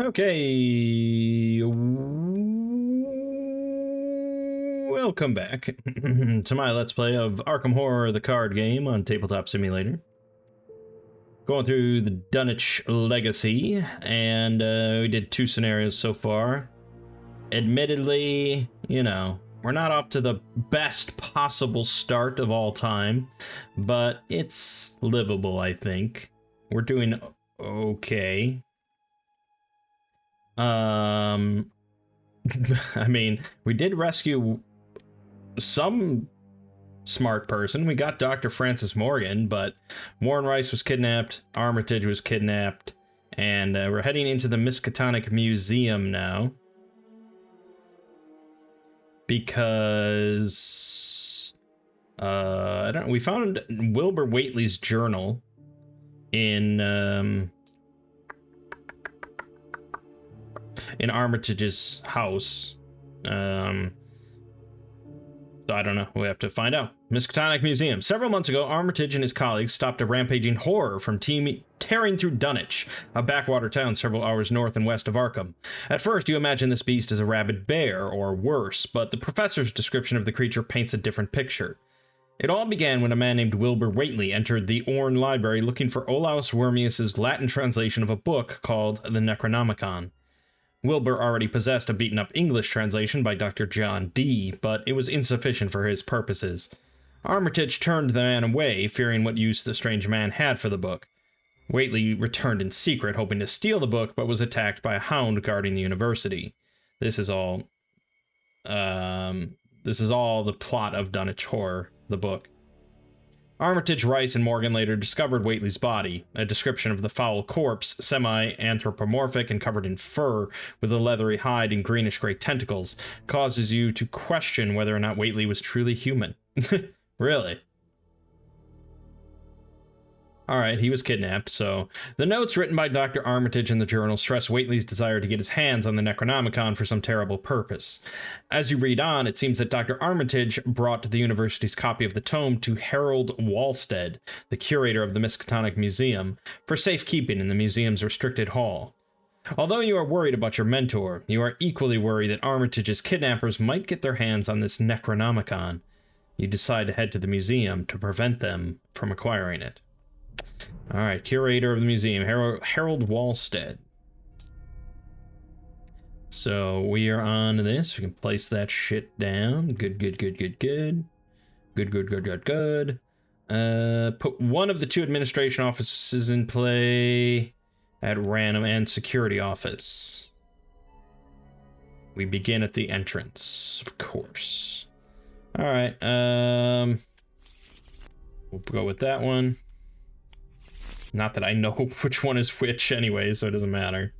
Okay, welcome back to my Let's Play of Arkham Horror, the card game on Tabletop Simulator. Going through the Dunwich Legacy, and we did 2 scenarios so far. Admittedly, you know, we're not off to the best possible start of all time, but it's livable, I think. We're doing okay. I mean, we did rescue some smart person. We got Dr. Francis Morgan, but Warren Rice was kidnapped, Armitage was kidnapped, and we're heading into the Miskatonic Museum now. Because we found Wilbur Whately's journal in Armitage's house. So I don't know. We have to find out. Miskatonic Museum. Several months ago, Armitage and his colleagues stopped a rampaging horror from tearing through Dunwich, a backwater town several hours north and west of Arkham. At first, you imagine this beast as a rabid bear, or worse, but the professor's description of the creature paints a different picture. It all began when a man named Wilbur Whately entered the Orne Library looking for Olaus Wormius's Latin translation of a book called the Necronomicon. Wilbur already possessed a beaten-up English translation by Dr. John Dee, but it was insufficient for his purposes. Armitage turned the man away, fearing what use the strange man had for the book. Whately returned in secret, hoping to steal the book, but was attacked by a hound guarding the university. This is all the plot of Dunwich Horror, the book. Armitage, Rice, and Morgan later discovered Whately's body. A description of the foul corpse, semi-anthropomorphic and covered in fur, with a leathery hide and greenish-gray tentacles, causes you to question whether or not Whately was truly human. Really? Alright, he was kidnapped, so... The notes written by Dr. Armitage in the journal stress Whately's desire to get his hands on the Necronomicon for some terrible purpose. As you read on, it seems that Dr. Armitage brought the university's copy of the tome to Harold Walstead, the curator of the Miskatonic Museum, for safekeeping in the museum's restricted hall. Although you are worried about your mentor, you are equally worried that Armitage's kidnappers might get their hands on this Necronomicon. You decide to head to the museum to prevent them from acquiring it. Alright, curator of the museum, Harold Walstead. So we are on this. We can place that shit down. Good. Good. Put one of the 2 administration offices in play at random and security office. We begin at the entrance, of course. Alright, we'll go with that one. Not that I know which one is which anyway, so it doesn't matter.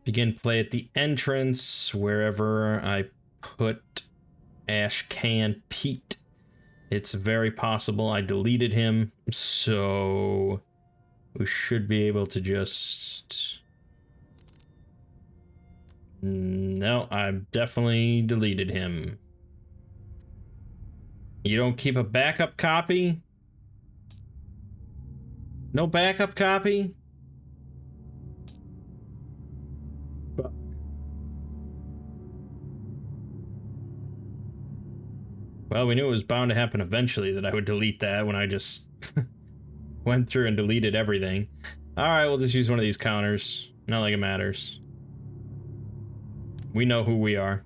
Begin play at the entrance, wherever I put Ashcan Pete. It's very possible I deleted him, so we should be able to just... No, I've definitely deleted him. You don't keep a backup copy? No backup copy? Fuck. Well, we knew it was bound to happen eventually that I would delete that when I just went through and deleted everything. Alright, we'll just use one of these counters. Not like it matters. We know who we are.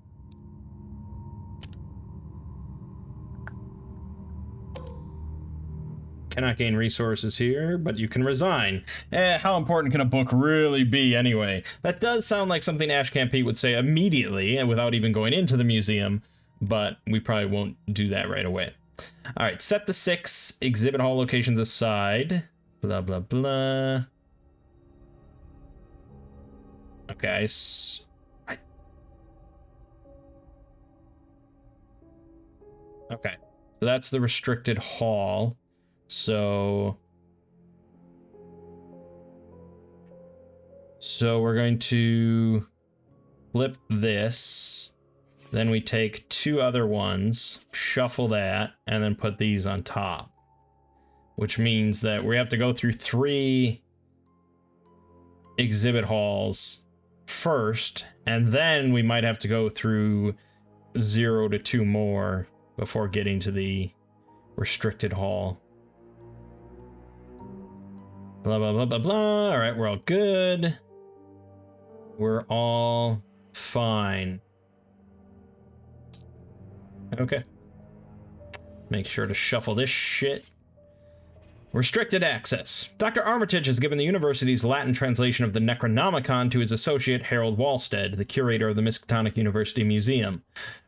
Cannot gain resources here, but you can resign. How important can a book really be anyway? That does sound like something Ashcan Pete would say immediately and without even going into the museum, but we probably won't do that right away. Alright, set the 6 exhibit hall locations aside. Blah, blah, blah. Okay, okay, so that's the restricted hall. So we're going to flip this, then we take 2 other ones, shuffle that, and then put these on top. which means that we have to go through 3 exhibit halls first, and then we might have to go through 0 to 2 more before getting to the restricted hall. Blah, blah, blah, blah, blah. All right, we're all good. We're all fine. Okay. Make sure to shuffle this shit. Restricted access. Dr. Armitage has given the university's Latin translation of the Necronomicon to his associate Harold Walstead, the curator of the Miskatonic University Museum.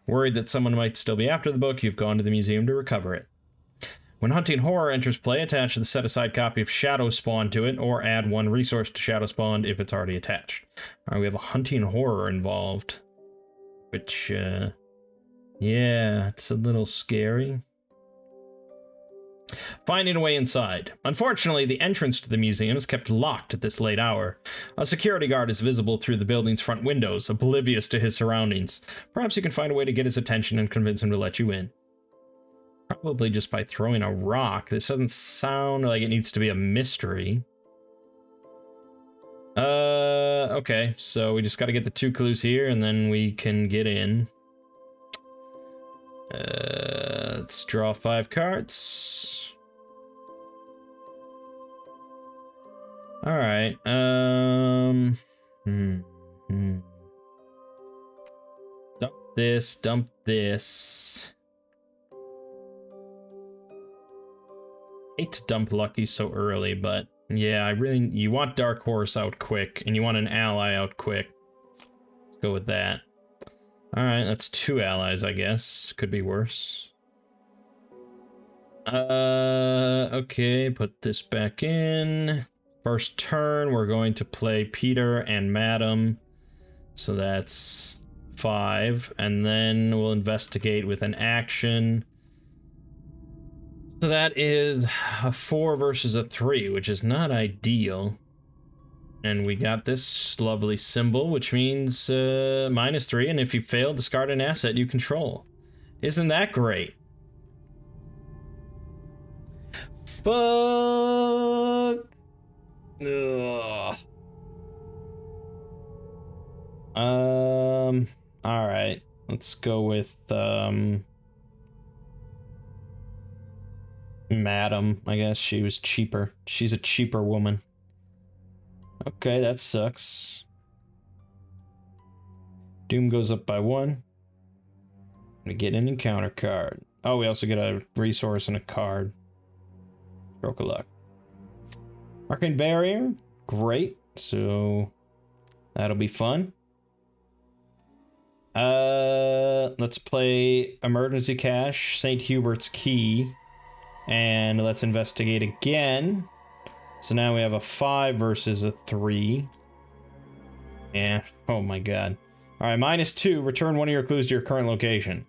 Worried that someone might still be after the book, you've gone to the museum to recover it. When Hunting Horror enters play, attach the set-aside copy of Shadow Spawn to it, or add 1 resource to Shadow Spawn if it's already attached. Alright, we have a Hunting Horror involved. Which, yeah, it's a little scary. Finding a way inside. Unfortunately, the entrance to the museum is kept locked at this late hour. A security guard is visible through the building's front windows, oblivious to his surroundings. Perhaps you can find a way to get his attention and convince him to let you in. Probably just by throwing a rock. This doesn't sound like it needs to be a mystery. Okay, so we just gotta get the 2 clues here, and then we can get in. Let's draw 5 cards. All right. Dump this. Dump this. Hate to dump Lucky so early, but yeah, you want Dark Horse out quick, and you want an ally out quick. Let's go with that. Alright, that's 2 allies, I guess. Could be worse. Okay, put this back in. First turn, we're going to play Peter and Madam. So that's 5. And then we'll investigate with an action. So that is a 4 versus a 3, which is not ideal. And we got this lovely symbol, which means -3, and if you fail, discard an asset you control. Isn't that great? Fuck! Ugh. Alright. Let's go with, Madam. I guess she was cheaper. She's a cheaper woman. Okay, that sucks. Doom goes up by 1. We get an encounter card. Oh, we also get a resource and a card. Stroke of luck. Arcane Barrier. Great. So that'll be fun. Let's play Emergency Cache, St. Hubert's Key. And let's investigate again. So now we have a 5 versus a 3. Yeah. Oh my god. Alright, -2. Return 1 of your clues to your current location.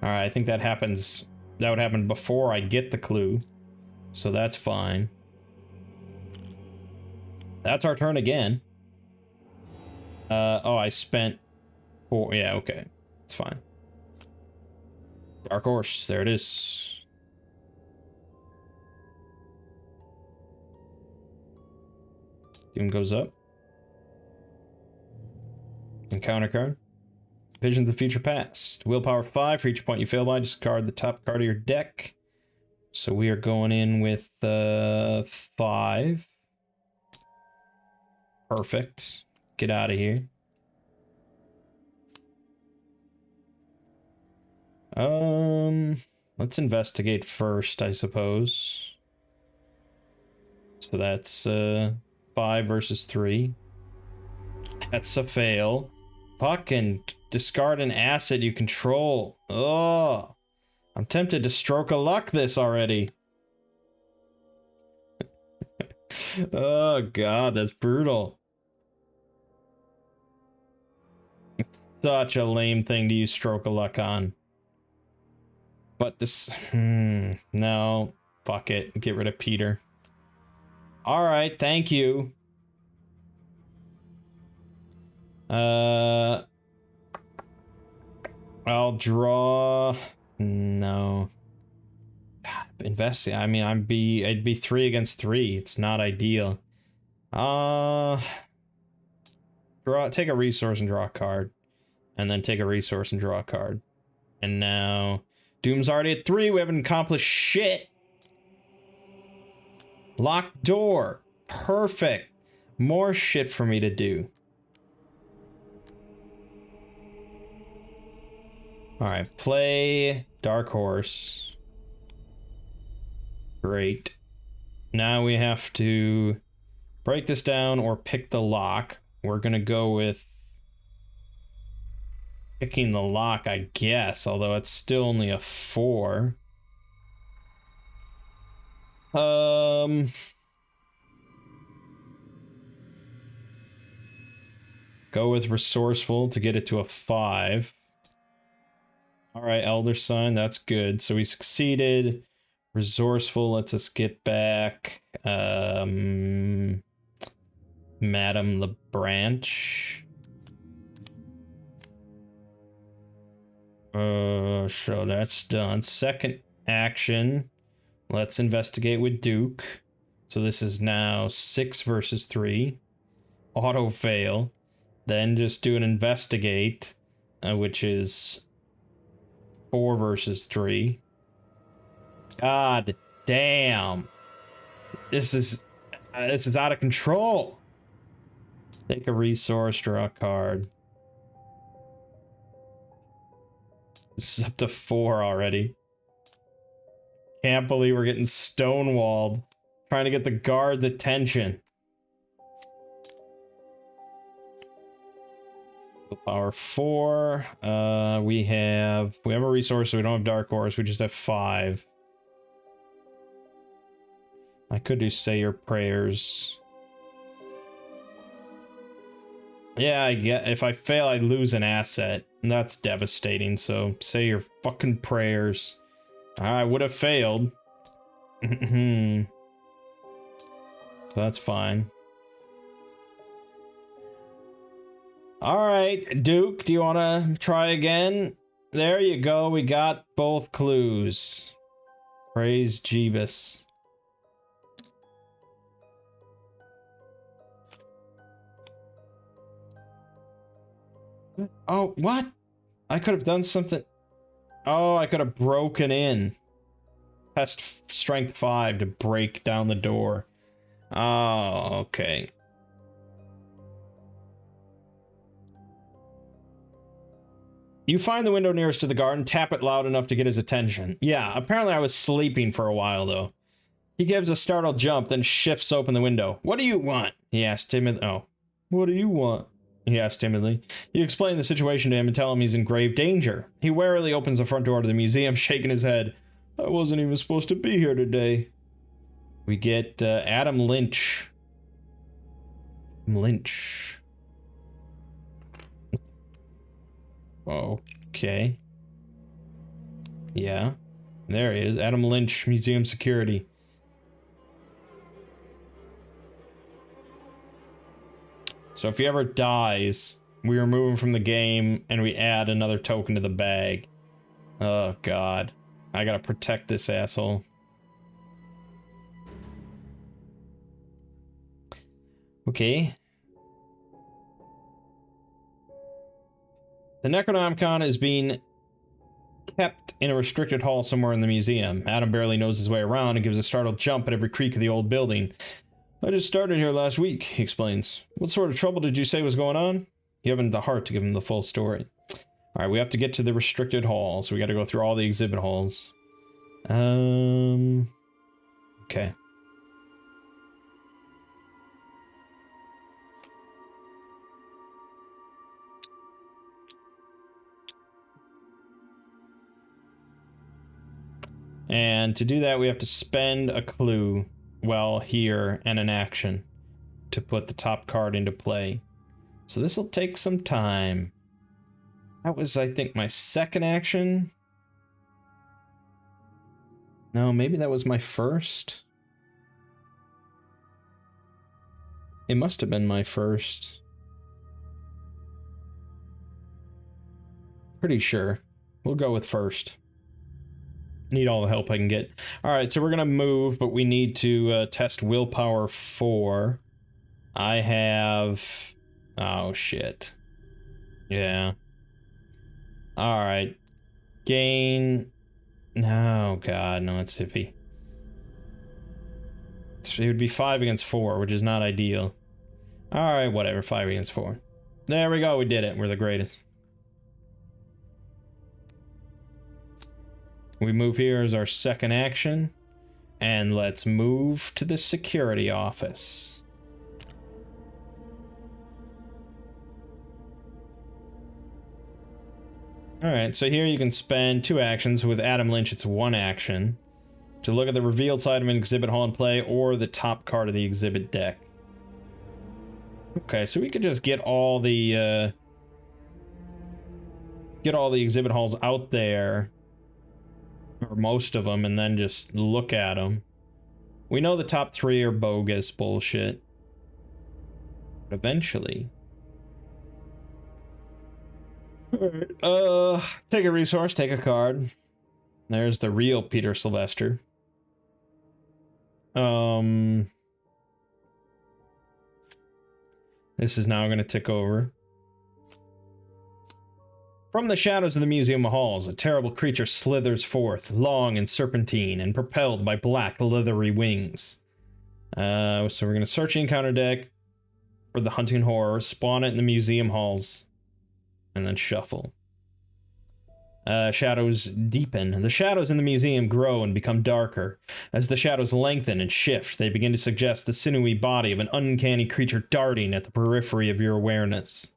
Alright, I think that happens. That would happen before I get the clue. So that's fine. That's our turn again. Oh, I spent 4. Yeah, okay. It's fine. Dark Horse. There it is. Doom goes up. Encounter card. Visions of Future Past. Willpower 5. For each point you fail by, discard the top card of your deck. So we are going in with 5. Perfect. Get out of here. Let's investigate first, I suppose. So that's 5 versus 3. That's a fail. Fucking discard an asset you control. Oh, I'm tempted to stroke a luck this already. Oh god, that's brutal. It's such a lame thing to use stroke of luck on. But this... no. Fuck it. Get rid of Peter. Alright, thank you. I'll draw... no. God, investing. I mean, I'd be 3 against 3. It's not ideal. Take a resource and draw a card. And then take a resource and draw a card. And now Doom's already at 3. We haven't accomplished shit. Locked door. Perfect. More shit for me to do. Alright, play Dark Horse. Great. Now we have to break this down or pick the lock. We're gonna go with picking the lock, I guess, although it's still only a 4. Go with resourceful to get it to a 5. Alright, Elder Sign, that's good. So we succeeded. Resourceful lets us get back Madame LeBranch. So that's done. Second action. Let's investigate with Duke. So this is now 6 versus 3. Auto fail. Then just do an investigate, which is 4 versus 3. God damn. This is out of control. Take a resource, draw a card. This is up to 4 already. Can't believe we're getting stonewalled. Trying to get the guard's attention. Power 4. We have a resource, so we don't have Dark Horse. We just have 5. I could do Say Your Prayers. Yeah, I get. If I fail, I lose an asset. And that's devastating, so say your fucking prayers. I would have failed. So that's fine. Alright, Duke, do you want to try again? There you go, we got both clues. Praise Jeebus. Oh, what? I could have done something. Oh, I could have broken in. Test strength 5 to break down the door. Oh, okay. You find the window nearest to the guard and tap it loud enough to get his attention. Yeah, apparently I was sleeping for a while, though. He gives a startled jump, then shifts open the window. What do you want? He asked timidly. Oh. What do you want? He asked timidly. You explain the situation to him and tell him he's in grave danger. He warily opens the front door to the museum, shaking his head. I wasn't even supposed to be here today. We get Adam Lynch. Lynch. Okay. Yeah. There he is. Adam Lynch, museum security. So if he ever dies, we remove him from the game and we add another token to the bag. Oh, God. I gotta protect this asshole. Okay. The necronomicon is being kept in a restricted hall somewhere in the museum. Adam barely knows his way around and gives a startled jump at every creak of the old building. I just started here last week, he explains. What sort of trouble did you say was going on? You haven't the heart to give him the full story. Alright, we have to get to the restricted hall, so we gotta go through all the exhibit halls. Okay. And to do that, we have to spend a clue, well, here, and an action to put the top card into play. So this will take some time. That was, I think, my second action. No, maybe that was my first. It must have been my first. Pretty sure. We'll go with first. Need all the help I can get. All right, so we're gonna move, but we need to test willpower 4. I have... Oh, shit. Yeah. All right. Gain... No, God, no, it's iffy. It would be 5 against 4, which is not ideal. All right, whatever, 5 against 4. There we go, we did it. We're the greatest. We move here as our second action, and let's move to the security office. Alright, so here you can spend 2 actions. With Adam Lynch, it's 1 action. To look at the revealed side of an exhibit hall in play, or the top card of the exhibit deck. Okay, so we could just get all the exhibit halls out there, or most of them, and then just look at them. We know the top 3 are bogus bullshit. But eventually... Take a resource, take a card. There's the real Peter Sylvester. This is now going to tick over. From the shadows of the museum halls, a terrible creature slithers forth, long and serpentine, and propelled by black, leathery wings. So we're going to search the encounter deck for the hunting horror, spawn it in the museum halls, and then shuffle. Shadows deepen. The shadows in the museum grow and become darker. As the shadows lengthen and shift, they begin to suggest the sinewy body of an uncanny creature darting at the periphery of your awareness.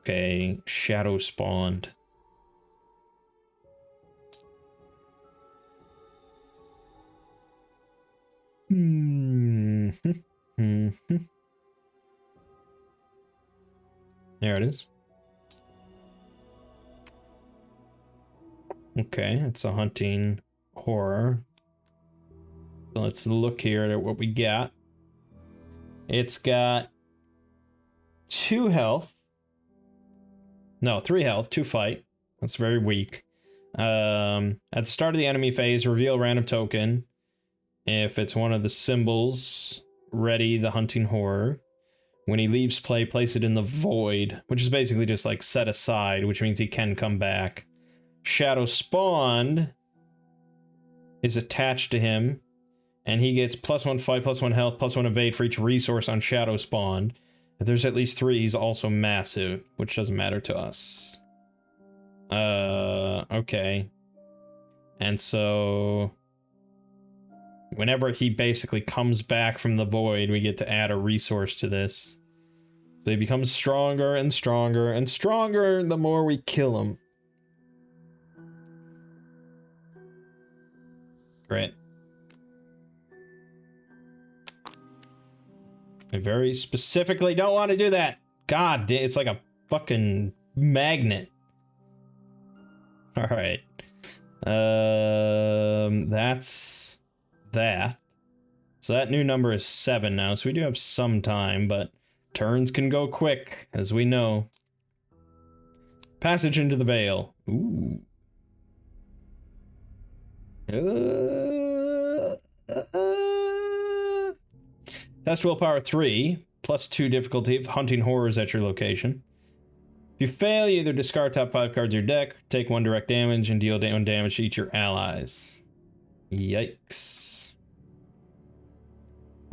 Okay, shadow spawned. There it is. Okay, it's a hunting horror. So let's look here at what we got. It's got 2 health. No, 3 health, 2 fight. That's very weak. At the start of the enemy phase, reveal a random token. If it's one of the symbols, ready the hunting horror. When he leaves play, place it in the void, which is basically just like set aside, which means he can come back. Shadow spawned is attached to him, and he gets +1 fight, +1 health, +1 evade for each resource on shadow spawned. If there's at least 3, he's also massive, which doesn't matter to us. Okay. And so whenever he basically comes back from the void, we get to add a resource to this. So he becomes stronger and stronger and stronger the more we kill him. Great. I very specifically don't want to do that. God, it's like a fucking magnet. All right. That's that. So that new number is 7 now, so we do have some time, but turns can go quick, as we know. Passage into the Veil. Ooh. Test willpower 3, +2 difficulty of hunting horrors at your location. If you fail, you either discard top 5 cards of your deck, take 1 direct damage, and deal 1 damage to each your allies. Yikes.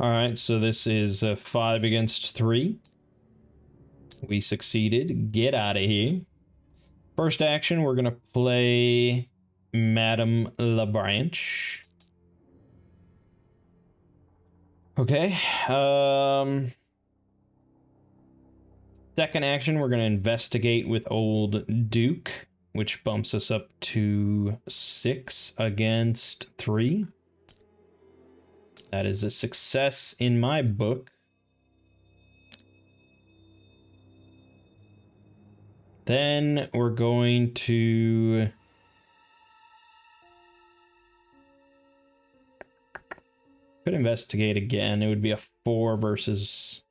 Alright, so this is 5 against 3. We succeeded. Get out of here. First action, we're gonna play Madame LaBranche. Okay. Second action, we're gonna investigate with Old Duke, which bumps us up to 6 against 3. That is a success in my book. Then we're going to could investigate again. It would be a 4 versus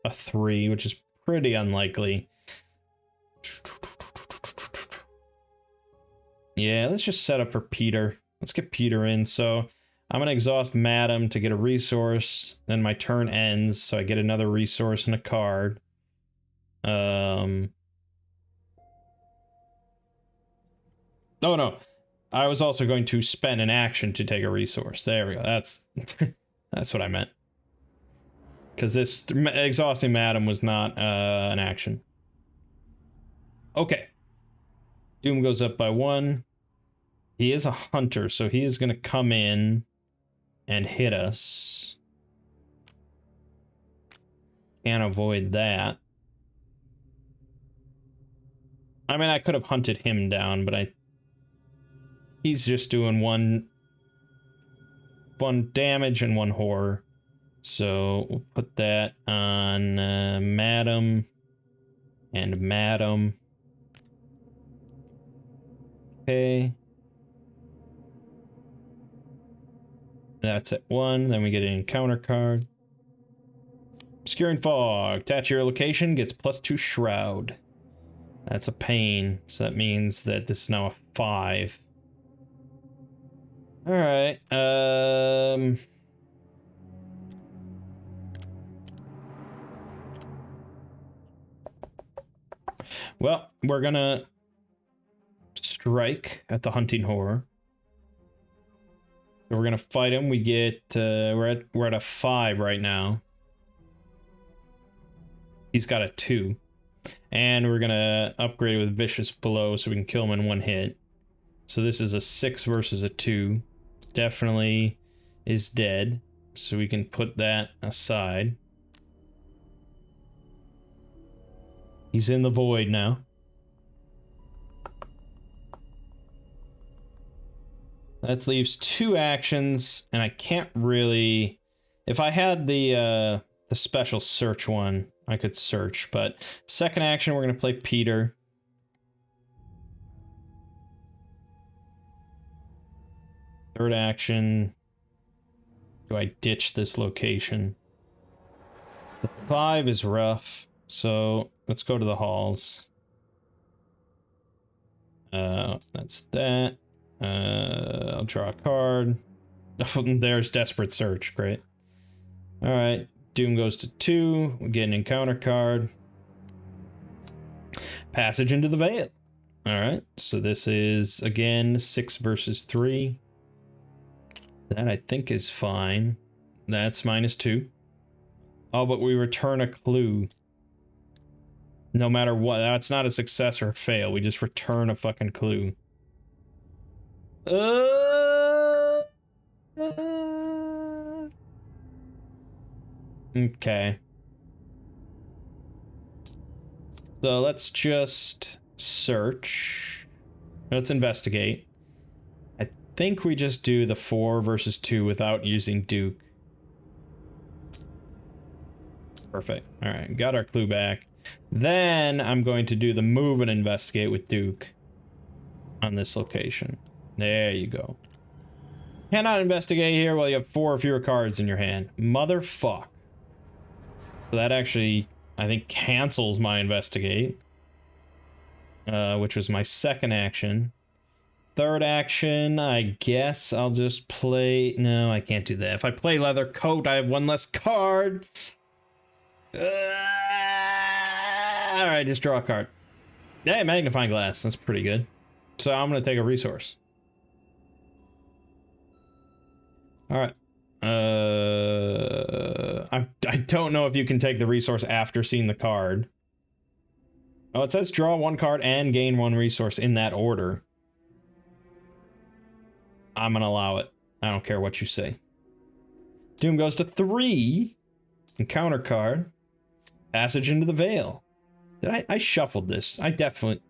a 3, which is pretty unlikely. Yeah, let's just set up for Peter. Let's get Peter in. So I'm going to exhaust Madam to get a resource. Then my turn ends, so I get another resource and a card. Oh, no. I was also going to spend an action to take a resource. There we go. That's that's what I meant. Because this exhausting Madam was not an action. Okay. Doom goes up by 1. He is a hunter, so he is going to come in and hit us. Can't avoid that. I mean, I could have hunted him down, but he's just doing one damage and 1 horror. So we'll put that on Madam and Madam. Okay. That's at 1. Then we get an encounter card. Obscuring Fog. Attach your location. Gets +2 Shroud. That's a pain. So that means that this is now a 5. Alright. Well, we're gonna strike at the hunting horror. So we're gonna fight him. We get we're at a 5 right now. He's got a 2. And we're gonna upgrade it with Vicious Blow so we can kill him in 1 hit. So this is a 6 versus a 2. Definitely is dead. So we can put that aside. He's in the void now. That leaves 2 actions, and I can't really... If I had the special search one, I could search, but second action, we're going to play Peter. Third action, do I ditch this location? The 5 is rough, so let's go to the halls. That's that. I'll draw a card. There's Desperate Search, great. Alright, Doom goes to 2. We get an encounter card. Passage into the Veil. Alright, so this is, again, 6 versus 3. That, I think, is fine. That's -2. Oh, but we return a clue. No matter what. That's not a success or a fail. We just return a fucking clue. Okay. So let's just search. Let's investigate. I think we just do the 4 versus 2 without using Duke. Perfect. All right, got our clue back. Then I'm going to do the move and investigate with Duke on this location. There you go. Cannot investigate here while you have 4 or fewer cards in your hand. Motherfuck. So that actually, I think, cancels my investigate. Which was my second action. Third action, I guess I'll just play... No, I can't do that. If I play Leather Coat, I have 1 less card. Alright, just draw a card. Yeah, Magnifying Glass. That's pretty good. So I'm going to take a resource. Alright. I don't know if you can take the resource after seeing the card. Oh, it says draw 1 card and gain 1 resource in that order. I'm gonna allow it. I don't care what you say. Doom goes to 3. Encounter card. Passage into the Veil. Did I shuffled this? I definitely...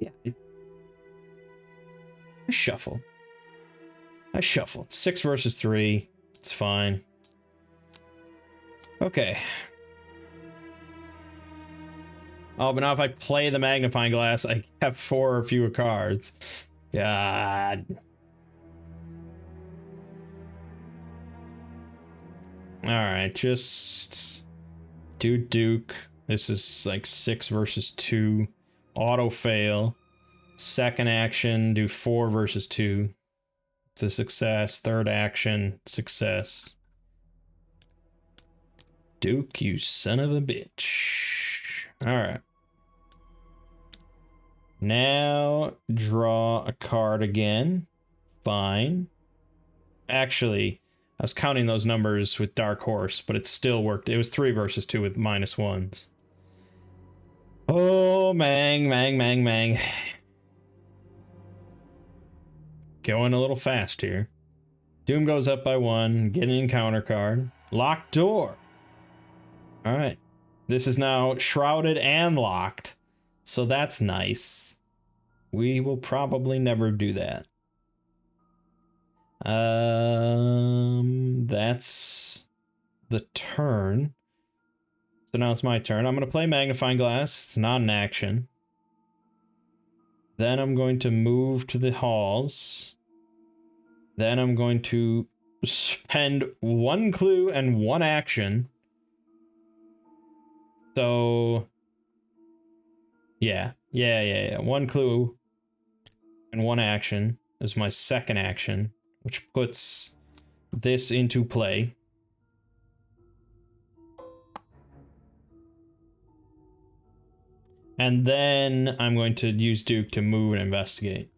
Yeah. I shuffled. 6 versus 3. It's fine. Okay. Oh, but now if I play the Magnifying Glass, I have 4 or fewer cards. God. Alright, just do Duke. This is like 6 versus 2. Auto fail. Second action, do 4 versus 2. It's a success. Third action, success. Duke, you son of a bitch. Alright. Now, draw a card again. Fine. Actually, I was counting those numbers with Dark Horse, but it still worked. It was 3 versus 2 with -1s. Oh, Mangg. Going a little fast here. Doom goes up by 1. Get an encounter card. Locked door. Alright. This is now shrouded and locked. So that's nice. We will probably never do that. That's the turn. So now it's my turn. I'm going to play Magnifying Glass. It's not an action. Then I'm going to move to the halls. Then I'm going to spend 1 clue and 1 action. So, yeah. 1 clue and 1 action is my second action, which puts this into play. And then I'm going to use Duke to move and investigate.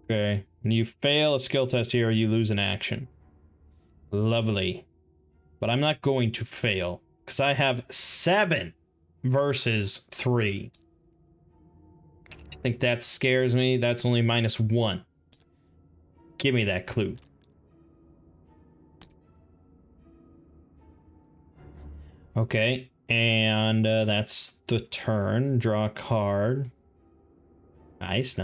Okay. And you fail a skill test here, you lose an action. Lovely. But I'm not going to fail, because I have 7 versus 3. I think that scares me. That's only -1. Give me that clue. Okay, and that's the turn. Draw a card. Nice.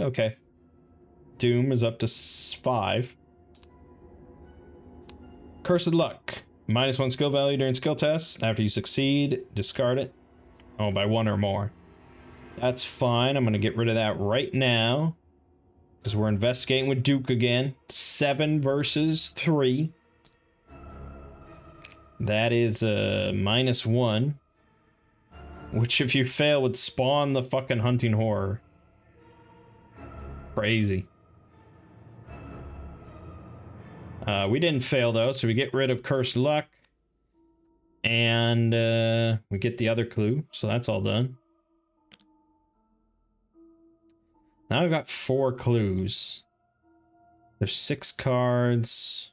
Okay. Doom is up to 5. Cursed Luck. -1 skill value during skill tests. After you succeed, discard it. Oh, by 1 or more. That's fine. I'm going to get rid of that right now. Because we're investigating with Duke again. 7 versus 3. That is -1. Which, if you fail, would spawn the fucking hunting horror. Crazy. We didn't fail, though, so we get rid of Cursed Luck. And we get the other clue, so that's all done. Now I've got 4 clues. There's 6 cards.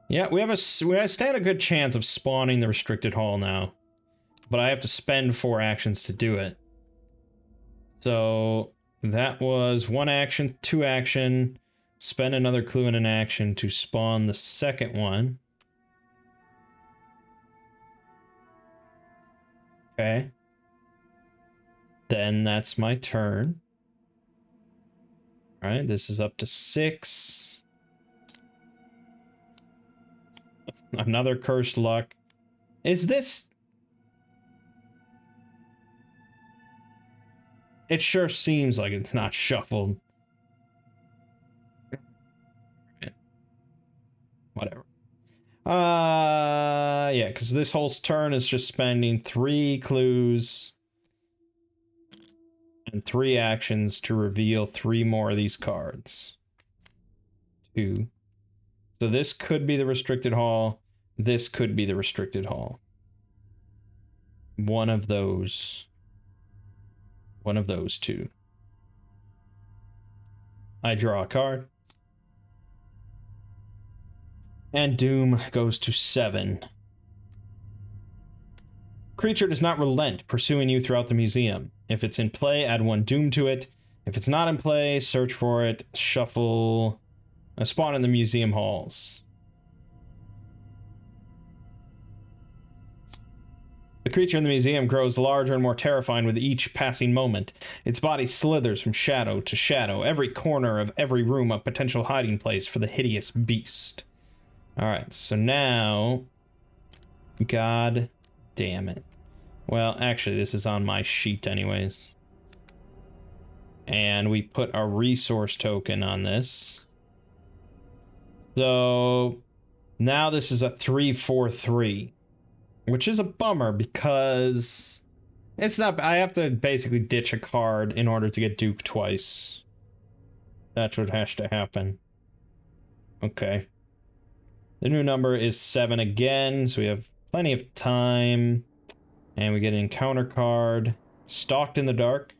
Yeah, we stand a good chance of spawning the restricted hall now. But I have to spend 4 actions to do it. So that was 1 action, 2 action, spend another clue and an action to spawn the second one. Okay. Then that's my turn. All right, this is up to 6. Another Cursed Luck. Is this... It sure seems like it's not shuffled. Whatever. Yeah, because this whole turn is just spending 3 clues and 3 actions to reveal 3 more of these cards. 2. So this could be the restricted hall. This could be the restricted hall. One of those 2. I draw a card. And Doom goes to 7. Creature does not relent, pursuing you throughout the museum. If it's in play, add 1 Doom to it. If it's not in play, search for it, shuffle, spawn in the museum halls. The creature in the museum grows larger and more terrifying with each passing moment. Its body slithers from shadow to shadow, every corner of every room a potential hiding place for the hideous beast. Alright, so now... God damn it. Well, actually, this is on my sheet anyways. And we put a resource token on this. So... Now this is a 3/4/3, which is a bummer because it's not. I have to basically ditch a card in order to get Duke twice. That's what has to happen. Okay. The new number is 7 again, so we have plenty of time. And we get an encounter card. Stalked in the Dark.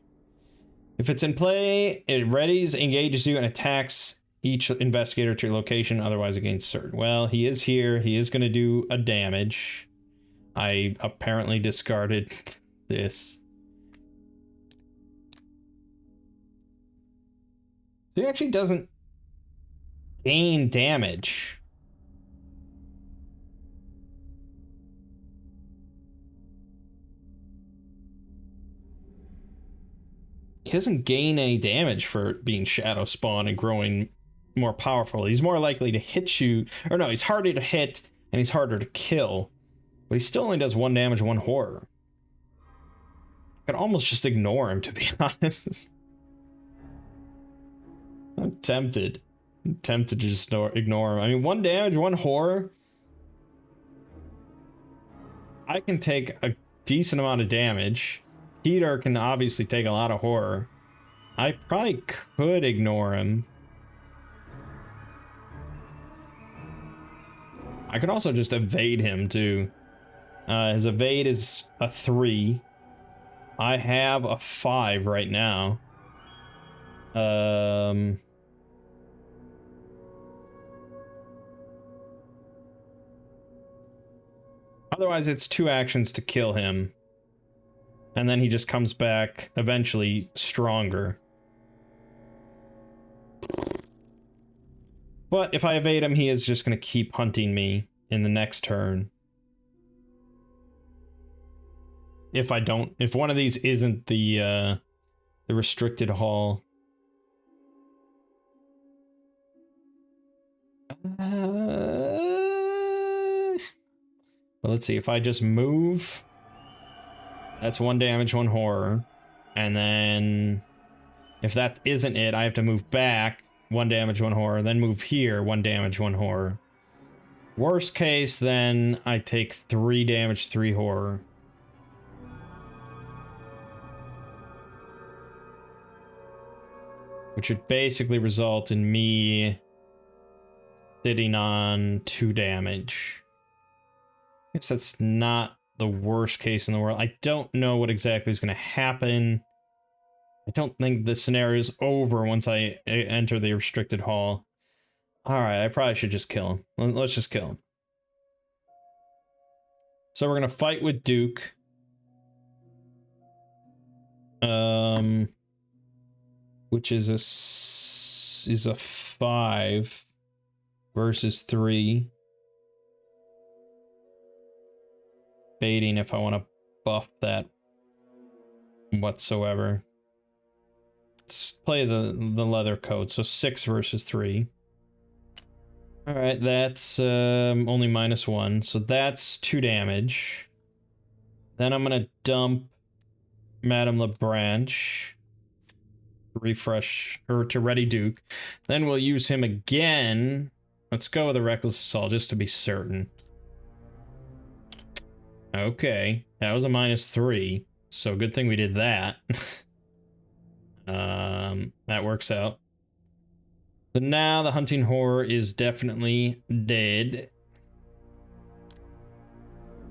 If it's in play, it readies, engages you, and attacks each investigator to your location, otherwise it gains certain. Well, he is here. He is going to do a damage. I apparently discarded this. He actually doesn't gain damage. He doesn't gain any damage for being shadow spawn and growing more powerful. He's more likely to hit you, or no, he's harder to hit and he's harder to kill, but he still only does 1 damage, 1 horror. I could almost just ignore him, to be honest. I'm tempted. I'm tempted to just ignore him. I mean, 1 damage, 1 horror. I can take a decent amount of damage. Peter can obviously take a lot of horror. I probably could ignore him. I could also just evade him too. His evade is a 3. I have a 5 right now. Otherwise, it's 2 actions to kill him. And then he just comes back eventually stronger. But if I evade him, he is just going to keep hunting me in the next turn. If I don't, if one of these isn't the restricted hall. Well, let's see, if I just move, that's 1 damage, 1 horror. And then if that isn't it, I have to move back, 1 damage, 1 horror, then move here, 1 damage, 1 horror. Worst case, then I take 3 damage, 3 horror. Which would basically result in me sitting on 2 damage. I guess that's not the worst case in the world. I don't know what exactly is going to happen. I don't think the scenario is over once I enter the restricted hall. Alright, I probably should just kill him. Let's just kill him. So we're going to fight with Duke. Which is a 5 versus 3. Baiting if I want to buff that whatsoever. Let's play the leather coat. So 6 versus 3. All right, that's only -1, so that's 2 damage. Then I'm gonna dump Madame LeBranche. Refresh, or to ready Duke. Then we'll use him again. Let's go with a reckless assault just to be certain. Okay, that was a -3, so good thing we did that. That works out. So now the hunting horror is definitely dead.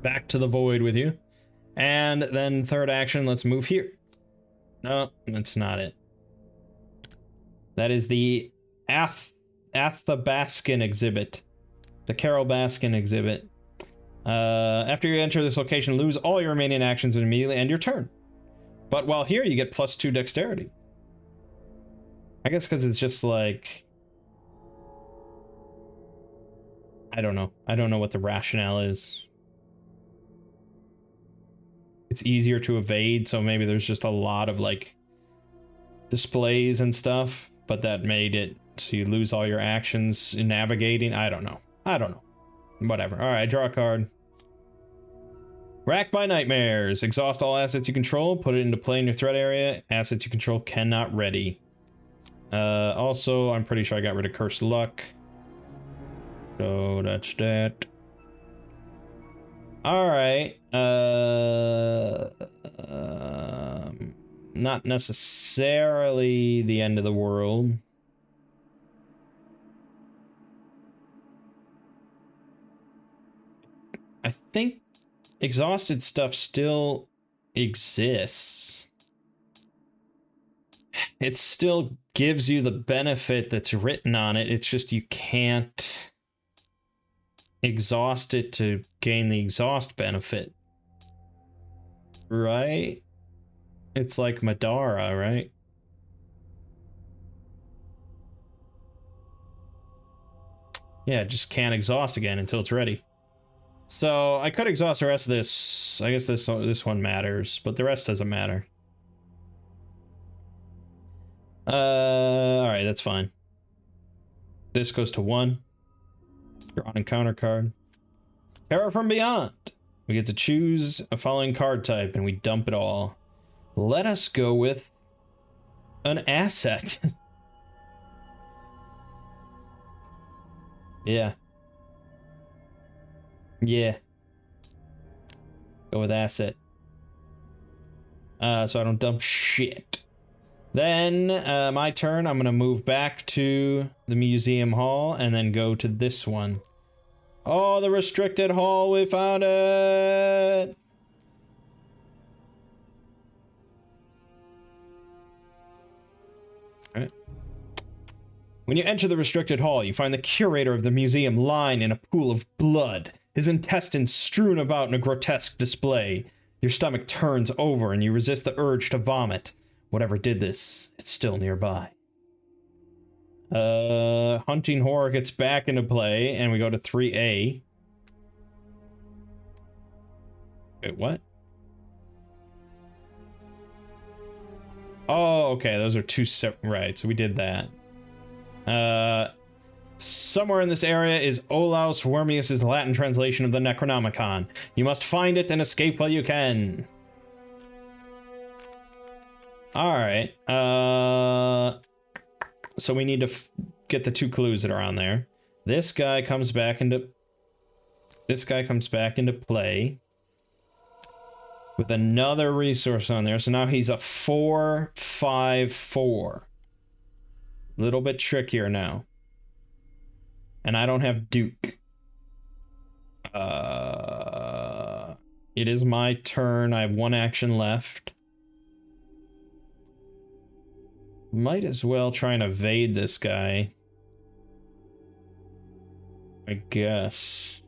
Back to the void with you. And then third action, let's move here. No, that's not it. That is the Athabaskan exhibit. The Carol Baskin exhibit. After you enter this location, lose all your remaining actions and immediately end your turn. But while here, you get +2 dexterity. I guess because it's just like... I don't know. I don't know what the rationale is. It's easier to evade, so maybe there's just a lot of, like, displays and stuff, but that made it so you lose all your actions in navigating. I don't know. I don't know. Whatever. All right, draw a card. Racked by nightmares. Exhaust all assets you control. Put it into play in your threat area. Assets you control cannot ready. Also, I'm pretty sure I got rid of Cursed Luck. So that's that. All right. Not necessarily the end of the world. I think exhausted stuff still exists. It still gives you the benefit that's written on it. It's just you can't exhaust it to gain the exhaust benefit. Right? It's like Madara, right? Yeah, just can't exhaust again until it's ready. So I could exhaust the rest of this. I guess this one matters, but the rest doesn't matter. All right, that's fine. This goes to 1. Draw an encounter card. Terror from Beyond. We get to choose a following card type, and we dump it all. Let us go with an asset. Yeah. Yeah. Go with asset. So I don't dump shit. Then, my turn, I'm gonna move back to the museum hall and then go to this one. Oh, the restricted hall, we found it! Alright. When you enter the restricted hall, you find the curator of the museum lying in a pool of blood, his intestines strewn about in a grotesque display. Your stomach turns over and you resist the urge to vomit. Whatever did this, it's still nearby. Hunting horror gets back into play, and we go to 3A. Wait, what? Oh, okay, those are 2 separate. Right, so we did that. Somewhere in this area is Olaus Wormius's Latin translation of the Necronomicon. You must find it and escape while you can. Alright, so we need to get the 2 clues that are on there. This guy comes back into play with another resource on there. So now he's a 4/5/4. Little bit trickier now. And I don't have Duke. It is my turn. I have 1 action left. Might as well try and evade this guy, I guess.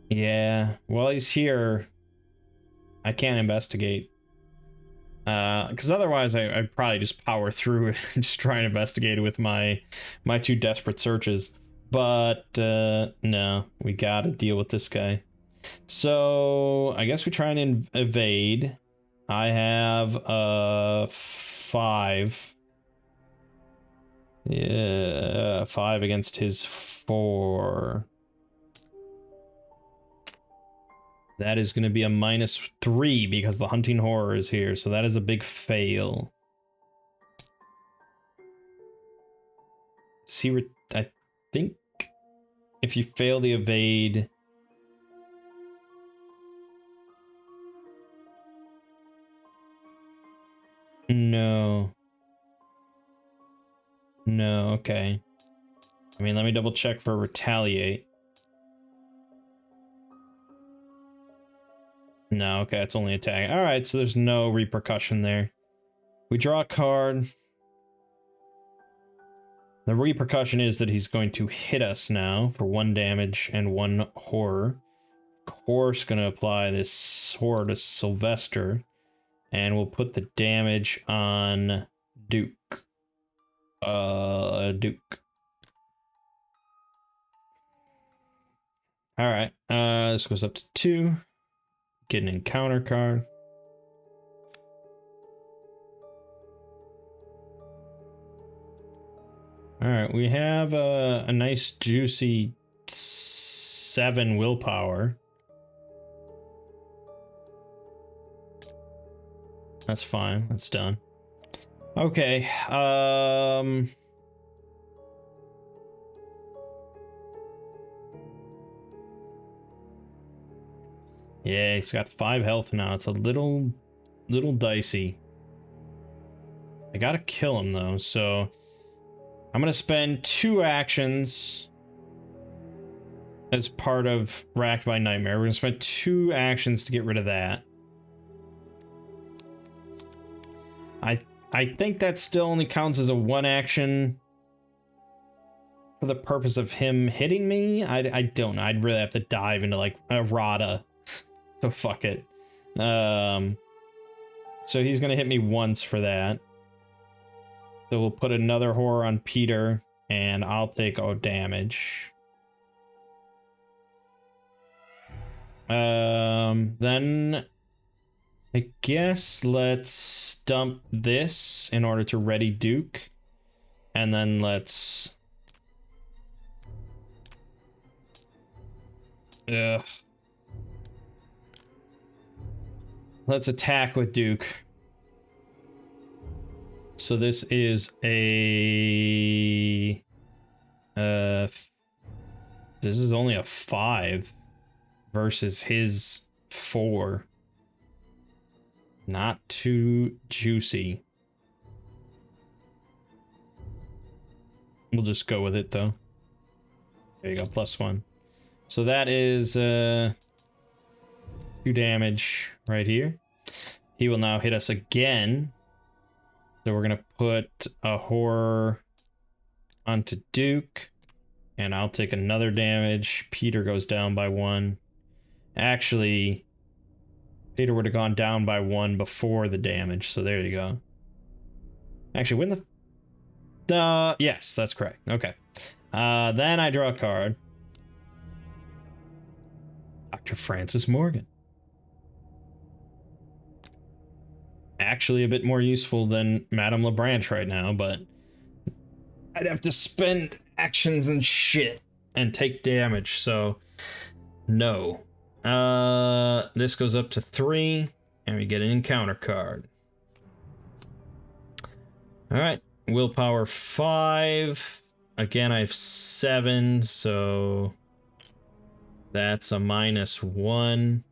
Yeah, while he's here, I can't investigate. Because otherwise I'd probably just power through it and just try and investigate it with my 2 desperate searches. But, no, we gotta deal with this guy. So, I guess we try and evade. I have, 5. Yeah, 5 against his 4. That is going to be a -3 because the hunting horror is here, so that is a big fail. See, I think if you fail the evade... No. No, okay. I mean, let me double check for retaliate. No, okay, it's only attack. Alright, so there's no repercussion there. We draw a card. The repercussion is that he's going to hit us now for 1 damage and 1 horror. Of course, going to apply this horror to Sylvester. And we'll put the damage on Duke. Duke. Alright, this goes up to 2. Get an encounter card. Alright, we have a nice juicy 7 willpower. That's fine, that's done. Okay. Yeah, he's got 5 health now. It's a little dicey. I gotta kill him though, so I'm gonna spend 2 actions as part of Racked by Nightmare. We're gonna spend 2 actions to get rid of that. I think that still only counts as a 1 action for the purpose of him hitting me. I don't know. I'd really have to dive into like a Rada. So fuck it. So he's gonna hit me once for that. So we'll put another horror on Peter, and I'll take damage. Then I guess let's dump this in order to ready Duke, and then let's attack with Duke. So this is a this is only a 5 versus his 4. Not too juicy. We'll just go with it though. There you go, +1. So that is 2 damage right here. He will now hit us again. So we're gonna put a horror onto Duke, and I'll take another damage. Peter goes down by 1. Actually, Peter would have gone down by 1 before the damage, so there you go. Actually, when the... yes, that's correct. Okay. Then I draw a card. Dr. Francis Morgan. Actually a bit more useful than Madame LeBranche right now, but I'd have to spend actions and shit and take damage, so no. This goes up to 3, and we get an encounter card. Alright, willpower 5. Again, I have 7, so that's a -1.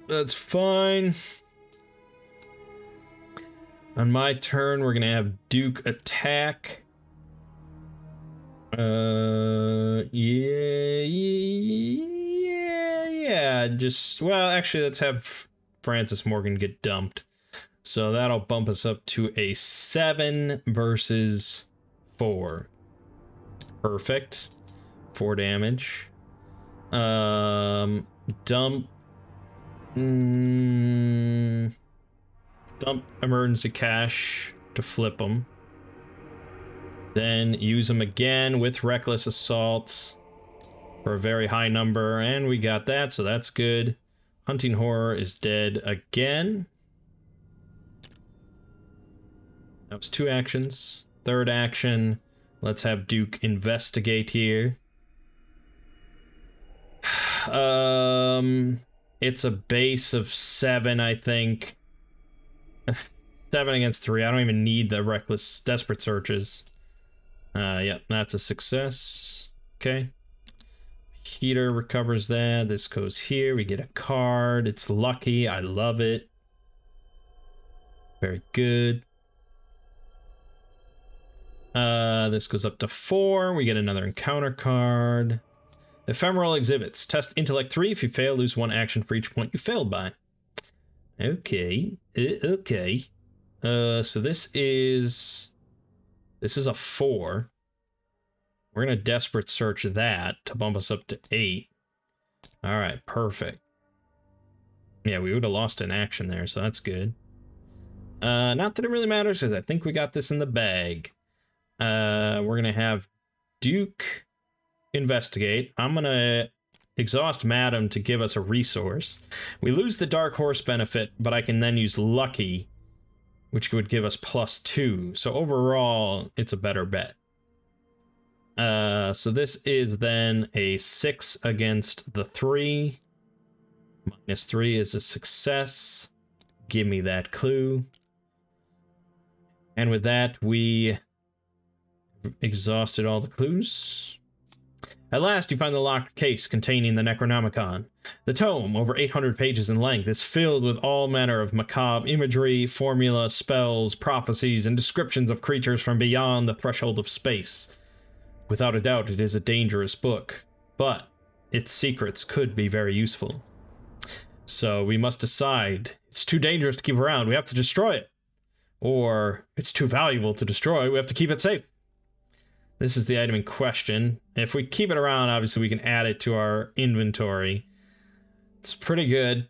That's fine. On my turn, we're gonna have Duke attack. Yeah. Just, well, actually, let's have Francis Morgan get dumped. So that'll bump us up to a 7 versus 4. Perfect. 4 damage. Dump. Dump emergency cash to flip them. Then use them again with reckless assault for a very high number, and we got that, so that's good. Hunting horror is dead again. That was 2 actions. 3rd action, let's have Duke investigate here. It's a base of 7, I think. 7 against 3. I don't even need the reckless desperate searches. Yep, that's a success. Okay. Peter recovers that. This goes here. We get a card. It's lucky. I love it. Very good. This goes up to 4. We get another encounter card. Ephemeral exhibits. Test intellect 3. If you fail, lose 1 action for each point you failed by. Okay. Okay. So this is a 4. We're gonna desperate search that to bump us up to 8. All right, perfect. Yeah, we would have lost an action there, so that's good. Not that it really matters, because I think we got this in the bag. We're gonna have Duke investigate. I'm gonna exhaust Madam to give us a resource. We lose the Dark Horse benefit, but I can then use Lucky, which would give us +2. So overall, it's a better bet. So this is then a 6 against the 3. -3 is a success. Give me that clue. And with that, we exhausted all the clues. At last, you find the locked case containing the necronomicon. The tome, over 800 pages in length, is filled with all manner of macabre imagery, formula, spells, prophecies, and descriptions of creatures from beyond the threshold of space. Without a doubt, it is a dangerous book, but its secrets could be very useful. So we must decide, it's too dangerous to keep around, we have to destroy it. Or, it's too valuable to destroy, we have to keep it safe. This is the item in question. If we keep it around, obviously we can add it to our inventory. It's pretty good.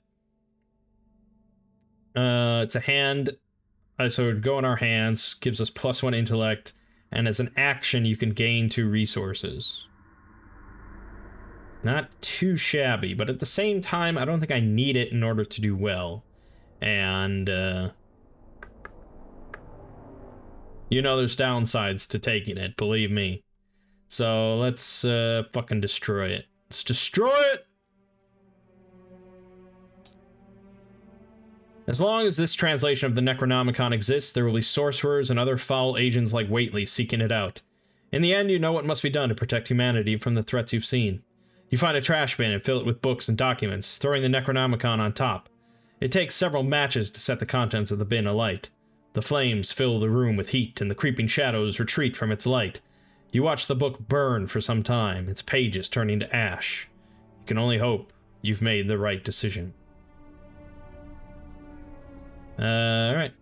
It's a hand, so it would go in our hands, gives us +1 intellect, and as an action you can gain 2 resources. Not too shabby, but at the same time, I don't think I need it in order to do well. And, you know there's downsides to taking it, believe me. So let's fucking destroy it. Let's destroy it! As long as this translation of the Necronomicon exists, there will be sorcerers and other foul agents like Whately seeking it out. In the end, you know what must be done to protect humanity from the threats you've seen. You find a trash bin and fill it with books and documents, throwing the Necronomicon on top. It takes several matches to set the contents of the bin alight. The flames fill the room with heat, and the creeping shadows retreat from its light. You watch the book burn for some time, its pages turning to ash. You can only hope you've made the right decision. Alright.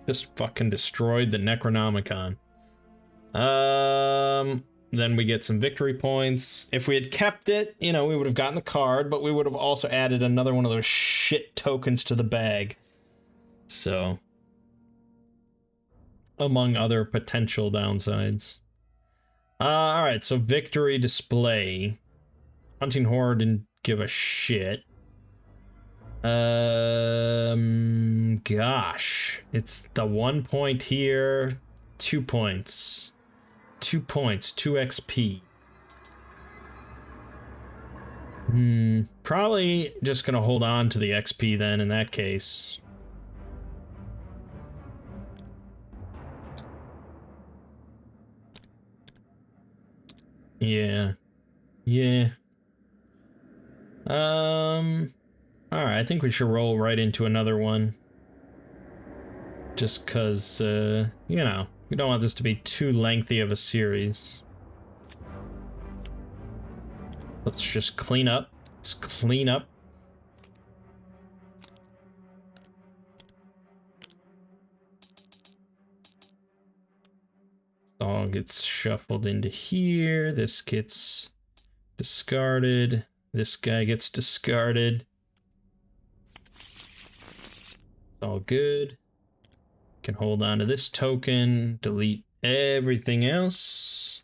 Just fucking destroyed the Necronomicon. Then we get some victory points. If we had kept it, you know, we would have gotten the card, but we would have also added another one of those shit tokens to the bag. So, among other potential downsides. Alright, so victory display. Hunting Horror didn't give a shit. Gosh. It's the 1 point here, 2 points. 2 points, 2 XP. Probably just gonna hold on to the XP then in that case. Yeah. Yeah. Alright, I think we should roll right into another one. Just cause, you know, we don't want this to be too lengthy of a series. Let's just clean up. Let's clean up. All gets shuffled into here. This gets discarded. This guy gets discarded. It's all good. Can hold on to this token, delete everything else.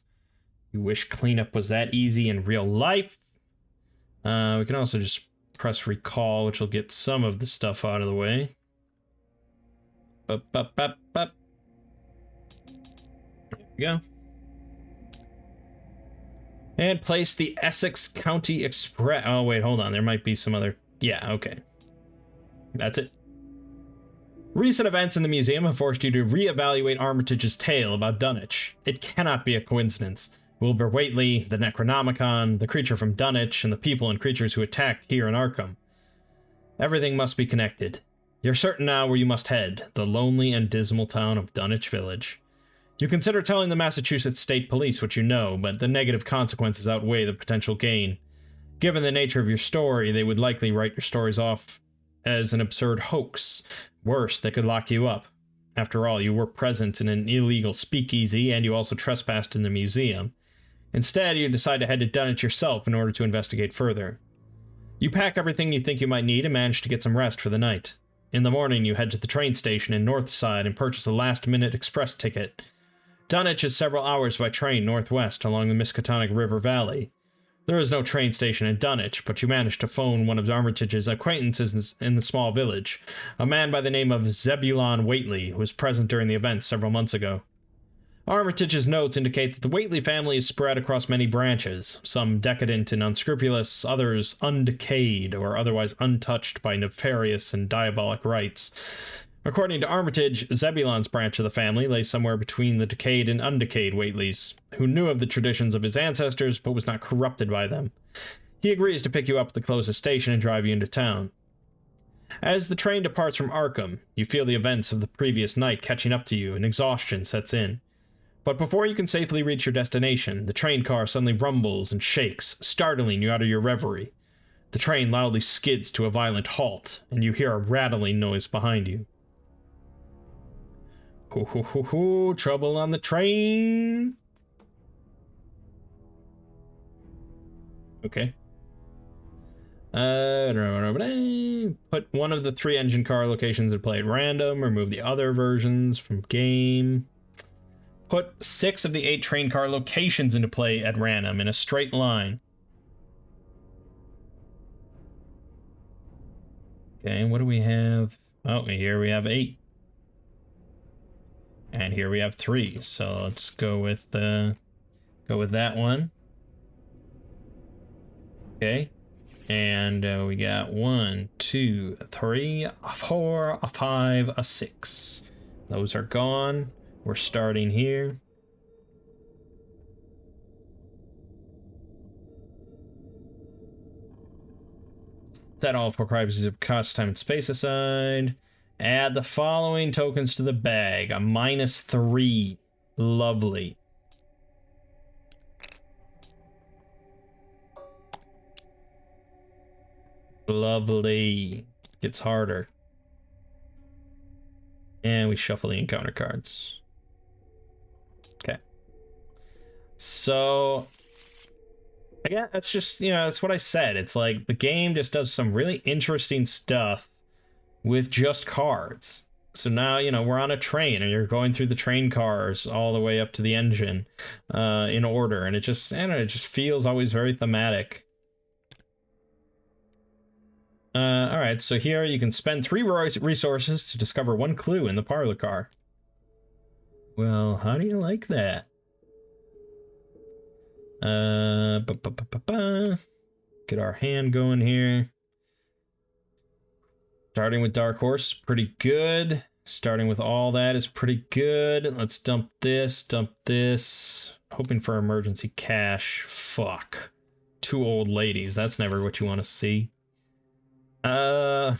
You wish cleanup was that easy in real life. We can also just press recall, which will get some of the stuff out of the way. There we go. And place the Essex County Express. Oh, wait, hold on. There might be some other... Yeah, okay. That's it. Recent events in the museum have forced you to reevaluate Armitage's tale about Dunwich. It cannot be a coincidence. Wilbur Whately, the Necronomicon, the creature from Dunwich, and the people and creatures who attacked here in Arkham. Everything must be connected. You're certain now where you must head, the lonely and dismal town of Dunwich Village. You consider telling the Massachusetts State Police what you know, but the negative consequences outweigh the potential gain. Given the nature of your story, they would likely write your stories off as an absurd hoax. Worse, they could lock you up. After all, you were present in an illegal speakeasy, and you also trespassed in the museum. Instead, you decide to head to Dunwich yourself in order to investigate further. You pack everything you think you might need and manage to get some rest for the night. In the morning, you head to the train station in Northside and purchase a last-minute express ticket. Dunwich is several hours by train northwest along the Miskatonic River Valley. There is no train station in Dunwich, but you manage to phone one of Armitage's acquaintances in the small village, a man by the name of Zebulon Whately, who was present during the event several months ago. Armitage's notes indicate that the Whately family is spread across many branches, some decadent and unscrupulous, others undecayed or otherwise untouched by nefarious and diabolic rites. According to Armitage, Zebulon's branch of the family lay somewhere between the decayed and undecayed Whateleys, who knew of the traditions of his ancestors but was not corrupted by them. He agrees to pick you up at the closest station and drive you into town. As the train departs from Arkham, you feel the events of the previous night catching up to you and exhaustion sets in. But before you can safely reach your destination, the train car suddenly rumbles and shakes, startling you out of your reverie. The train loudly skids to a violent halt, and you hear a rattling noise behind you. Ho ho ho ho, trouble on the train! Okay. Put one of the 3 engine car locations in play at random, remove the other versions from game. Put 6 of the 8 train car locations into play at random in a straight line. Okay, what do we have? Oh, here we have 8. And here we have 3. So let's go with that one. Okay. And we got 1, 2, 3, 4, 5, 6. Those are gone. We're starting here. Set all for privacies of cost, time, and space aside. Add the following tokens to the bag. A -3. Lovely. Lovely. Gets harder. And we shuffle the encounter cards. Okay. So, again, that's just, that's what I said. It's like the game just does some really interesting stuff with just cards. So now, we're on a train and you're going through the train cars all the way up to the engine in order. And it just, it just feels always very thematic. All right, so here you can spend 3 resources to discover 1 clue in the parlor car. Well, how do you like that? Get our hand going here. Starting with Dark Horse, pretty good. Starting with all that is pretty good. Let's dump this. Hoping for emergency cash. Fuck. 2 old ladies, that's never what you want to see. All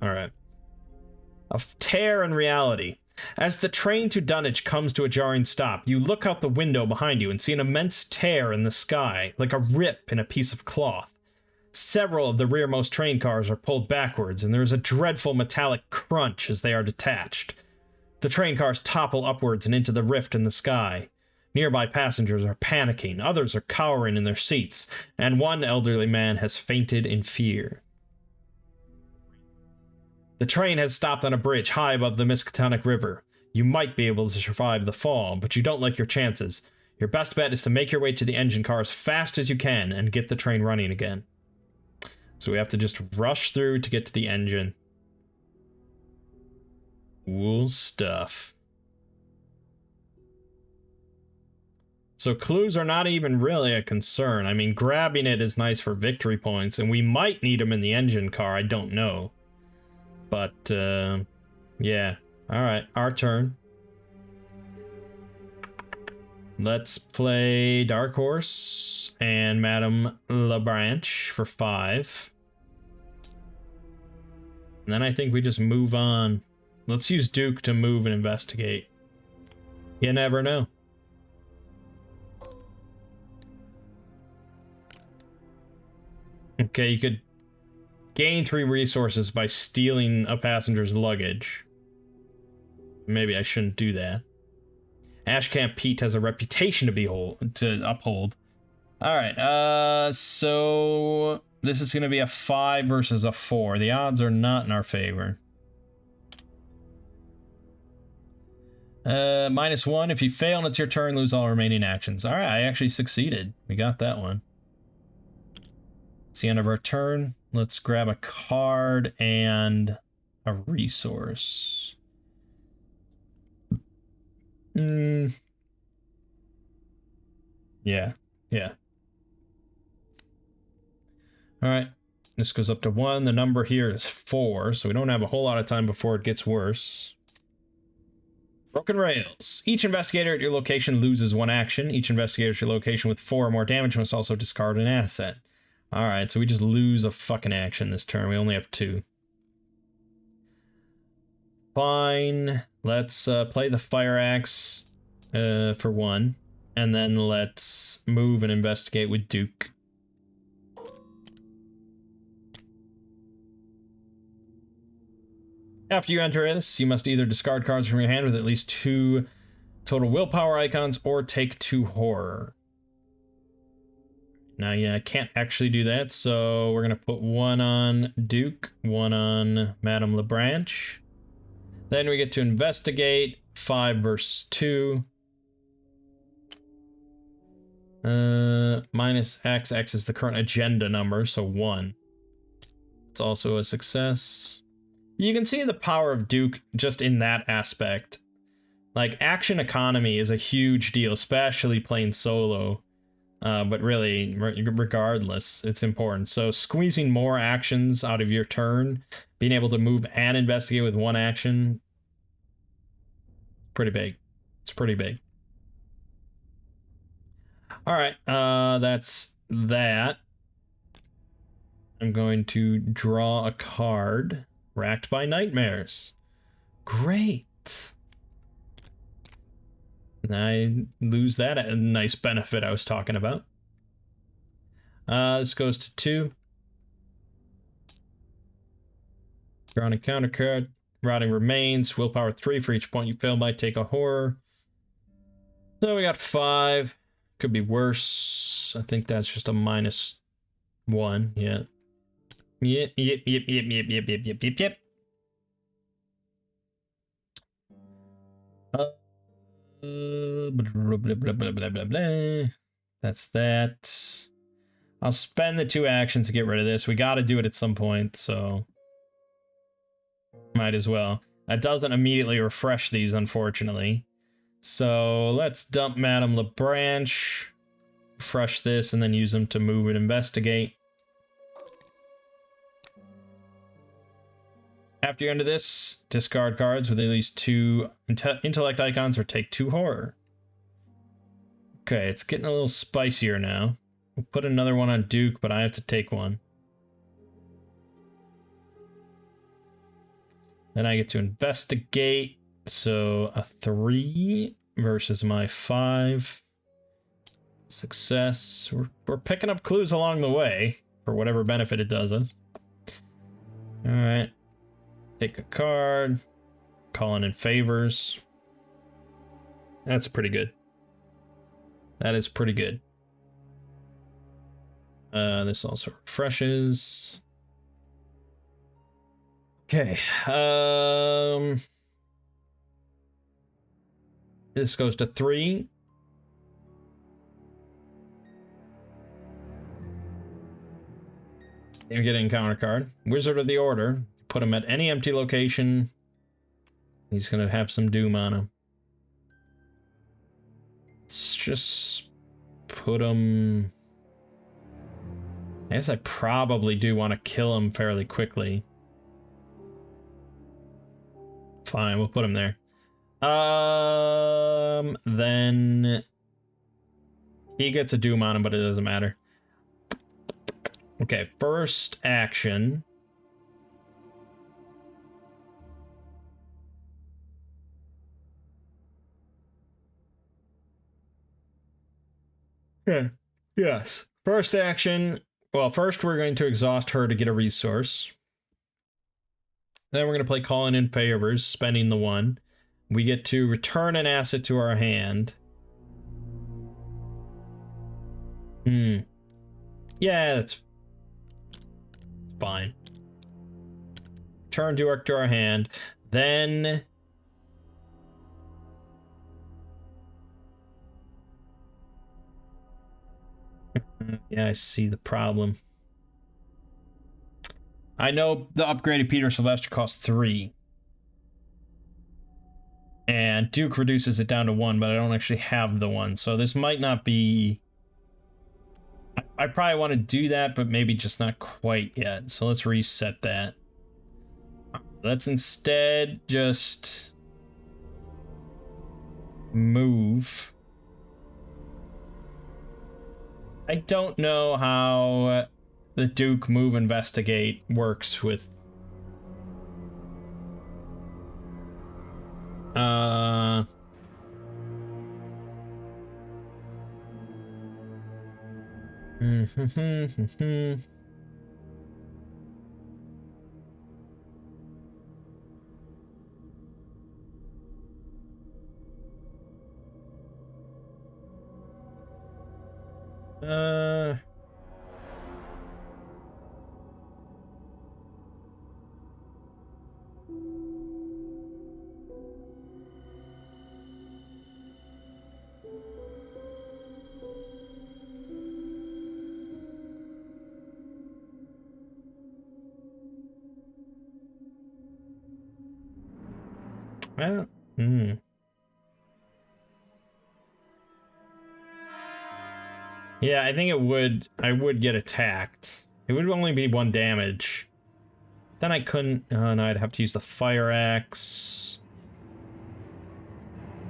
right. A tear in reality. As the train to Dunwich comes to a jarring stop, you look out the window behind you and see an immense tear in the sky, like a rip in a piece of cloth. Several of the rearmost train cars are pulled backwards, and there is a dreadful metallic crunch as they are detached. The train cars topple upwards and into the rift in the sky. Nearby passengers are panicking, others are cowering in their seats, and one elderly man has fainted in fear. The train has stopped on a bridge high above the Miskatonic River. You might be able to survive the fall, but you don't like your chances. Your best bet is to make your way to the engine car as fast as you can and get the train running again. So we have to just rush through to get to the engine. Cool stuff. So clues are not even really a concern. I mean, grabbing it is nice for victory points, and we might need them in the engine car, I don't know. But, yeah. Alright, our turn. Let's play Dark Horse and Madame LeBranche for 5. And then I think we just move on. Let's use Duke to move and investigate. You never know. Okay, you could gain 3 resources by stealing a passenger's luggage. Maybe I shouldn't do that. Ashcamp Pete has a reputation to uphold. Alright, so this is going to be a 5 versus a 4. The odds are not in our favor. -1. If you fail and it's your turn, lose all remaining actions. Alright, I actually succeeded. We got that one. It's the end of our turn. Let's grab a card and a resource. Yeah. Yeah. All right. This goes up to 1. The number here is 4, so we don't have a whole lot of time before it gets worse. Broken rails. Each investigator at your location loses 1 action. Each investigator at your location with 4 or more damage must also discard an asset. Alright, so we just lose a fucking action this turn. We only have 2. Fine. Let's play the fire axe for 1. And then let's move and investigate with Duke. After you enter this, you must either discard cards from your hand with at least 2 total willpower icons or take 2 horror. Now, yeah, I can't actually do that, so we're going to put 1 on Duke, 1 on Madame LeBranche. Then we get to investigate, 5 versus 2. Minus X, X is the current agenda number, so 1. It's also a success. You can see the power of Duke just in that aspect. Like, action economy is a huge deal, especially playing solo. But really, regardless, it's important. So squeezing more actions out of your turn, being able to move and investigate with 1 action, pretty big. It's pretty big. All right, that's that. I'm going to draw a card. Racked by nightmares. Great. I lose that nice benefit I was talking about. This goes to 2. Drawing a counter card. Rotting remains. Willpower 3 for each point you fail by. Take a horror. So we got 5. Could be worse. I think that's just a -1. Yeah. Yep. Blah, blah, blah. That's that. I'll spend the 2 actions to get rid of this. We got to do it at some point, so might as well. That doesn't immediately refresh these, unfortunately. So let's dump Madame LeBranche, refresh this, and then use them to move and investigate. After you enter this, discard cards with at least 2 intellect icons or take 2 horror. Okay, it's getting a little spicier now. We'll put another one on Duke, but I have to take 1. Then I get to investigate. So a 3 versus my 5. Success. We're picking up clues along the way for whatever benefit it does us. All right. Take a card, calling in favors. That's pretty good. That is pretty good. This also refreshes. Okay. This goes to 3. You're getting a counter card. Wizard of the Order. Put him at any empty location. He's going to have some doom on him. Let's just put him... I guess I probably do want to kill him fairly quickly. Fine, we'll put him there. Then... he gets a doom on him, but it doesn't matter. Okay, first action... Yeah. Yes. First action. Well, first we're going to exhaust her to get a resource. Then we're going to play calling in favors, spending the 1. We get to return an asset to our hand. Yeah, that's fine. Return Duark to our hand. Then... yeah, I see the problem. I know the upgraded Peter Sylvester costs 3. And Duke reduces it down to 1, but I don't actually have the 1. So this might not be... I probably want to do that, but maybe just not quite yet. So let's reset that. Let's instead just move. I don't know how the Duke move investigate works with I don't, Yeah, I think I would get attacked. It would only be 1 damage. Then I couldn't, oh no, I'd have to use the fire axe.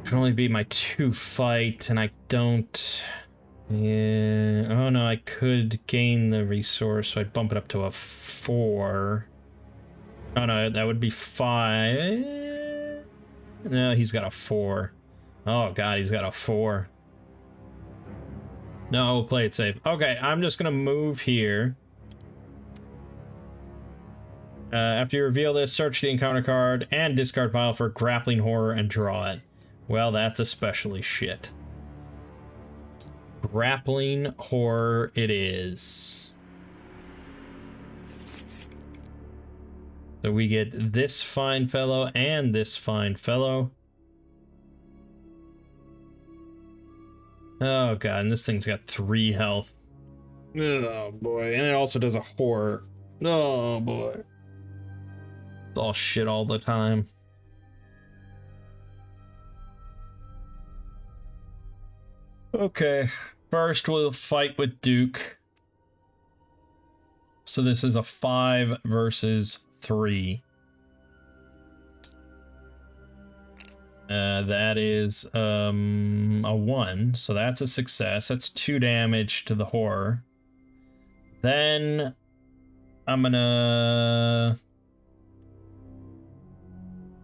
It could only be my 2 fight, and I don't, yeah, oh no, I could gain the resource, so I'd bump it up to a 4. Oh no, that would be 5. No, he's got a 4. Oh god, he's got a 4. No, we'll play it safe. Okay, I'm just gonna move here. After you reveal this, search the encounter card and discard pile for grappling horror and draw it. Well, that's especially shit. Grappling horror it is. So we get this fine fellow and this fine fellow. Oh god, and this thing's got 3 health. Oh boy, and it also does a horror. Oh boy. It's all shit all the time. Okay, first we'll fight with Duke. So this is a 5 versus 3. That is a 1, so that's a success. That's 2 damage to the horror. Then I'm gonna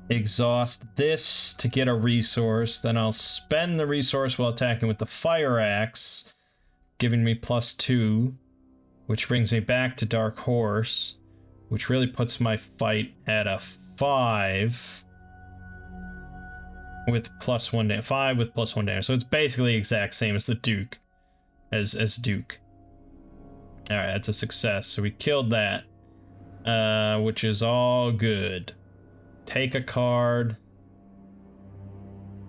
exhaust this to get a resource. Then I'll spend the resource while attacking with the fire axe, giving me +2, which brings me back to Dark Horse, which really puts my fight at a 5 with +1 damage. 5 with +1 damage. So it's basically the exact same as the Duke, as Duke. All right, that's a success. So we killed that, which is all good. Take a card.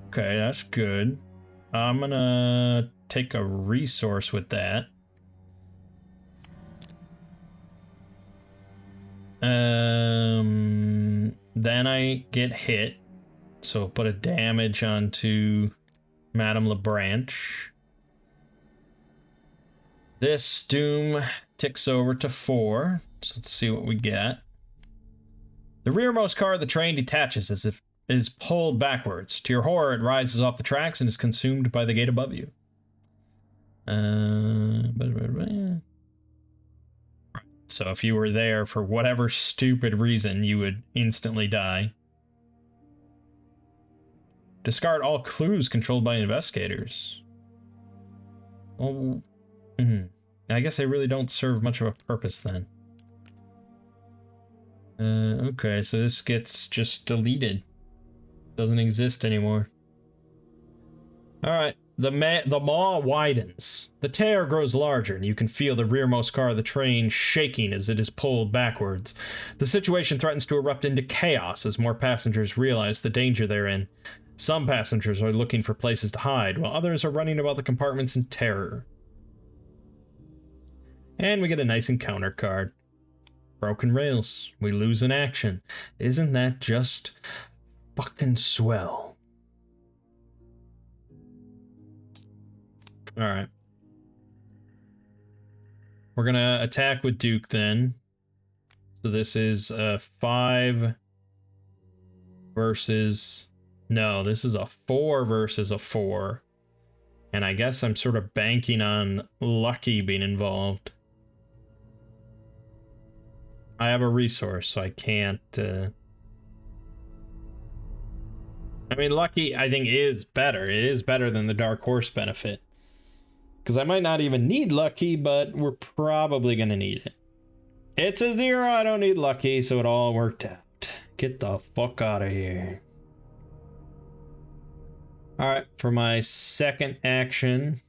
Okay, that's good. I'm gonna take a resource with that. Then I get hit, so put a damage onto Madame LeBranche. This doom ticks over to 4. So let's see what we get. The rearmost car of the train detaches as if it is pulled backwards. To your horror, it rises off the tracks and is consumed by the gate above you. So if you were there for whatever stupid reason, you would instantly die. Discard all clues controlled by investigators. Oh, I guess they really don't serve much of a purpose then. Okay, so this gets just deleted. Doesn't exist anymore. Alright, the maw widens. The tear grows larger, and you can feel the rearmost car of the train shaking as it is pulled backwards. The situation threatens to erupt into chaos as more passengers realize the danger they're in. Some passengers are looking for places to hide, while others are running about the compartments in terror. And we get a nice encounter card. Broken rails. We lose in action. Isn't that just fucking swell? All right. We're going to attack with Duke then. So this is 5 versus... No, this is a 4 versus a 4. And I guess I'm sort of banking on Lucky being involved. I have a resource, so I can't... I mean, Lucky, I think, is better. It is better than the Dark Horse benefit. Because I might not even need Lucky, but we're probably going to need it. It's a 0. I don't need Lucky, so it all worked out. Get the fuck out of here. All right, for my second action,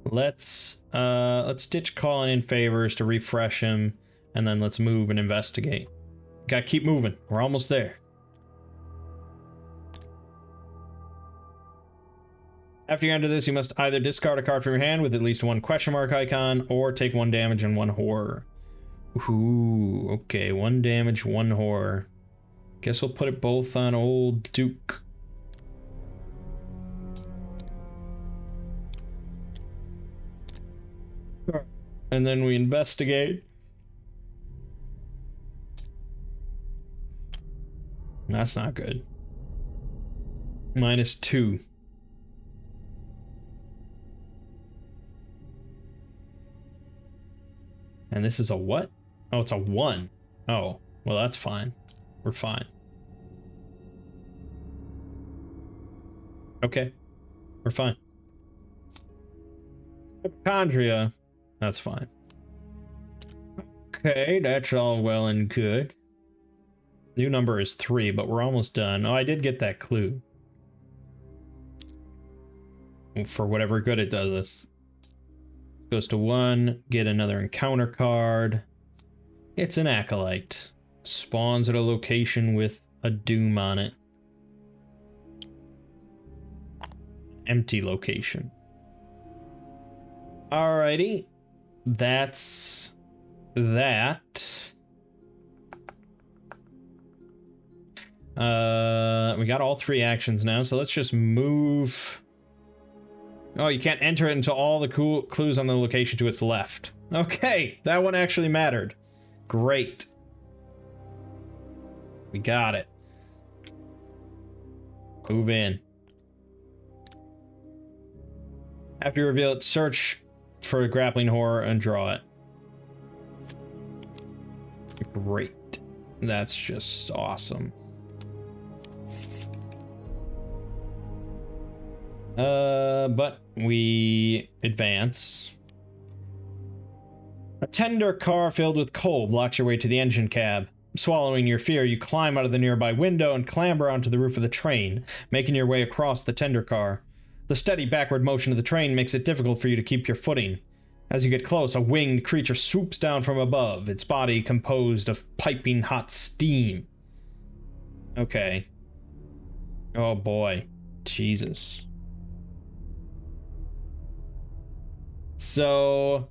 let's ditch calling in favors to refresh him, and then let's move and investigate. Gotta keep moving. We're almost there. After you enter this, you must either discard a card from your hand with at least 1 question mark icon, or take 1 damage and 1 horror. Ooh, okay, 1 damage, 1 horror. Guess we'll put it both on old Duke. And then we investigate. That's not good. -2. And this is a what? Oh, it's a 1. Oh, well, that's fine. We're fine. Okay. We're fine. Hypochondria. That's fine. Okay, that's all well and good. New number is 3, but we're almost done. Oh, I did get that clue. For whatever good it does us. Goes to 1, get another encounter card. It's an acolyte. Spawns at a location with a doom on it. Empty location. Alrighty. That's that. We got all 3 actions now, so let's just move. Oh, you can't enter it until all the cool clues on the location to its left. Okay, that one actually mattered. Great. We got it. Move in. After you reveal it, search for a grappling horror and draw it. Great. That's just awesome. But we advance. A tender car filled with coal blocks your way to the engine cab. Swallowing your fear, you climb out of the nearby window and clamber onto the roof of the train, making your way across the tender car. The steady backward motion of the train makes it difficult for you to keep your footing. As you get close, a winged creature swoops down from above, its body composed of piping hot steam. Okay. Oh boy. Jesus. So,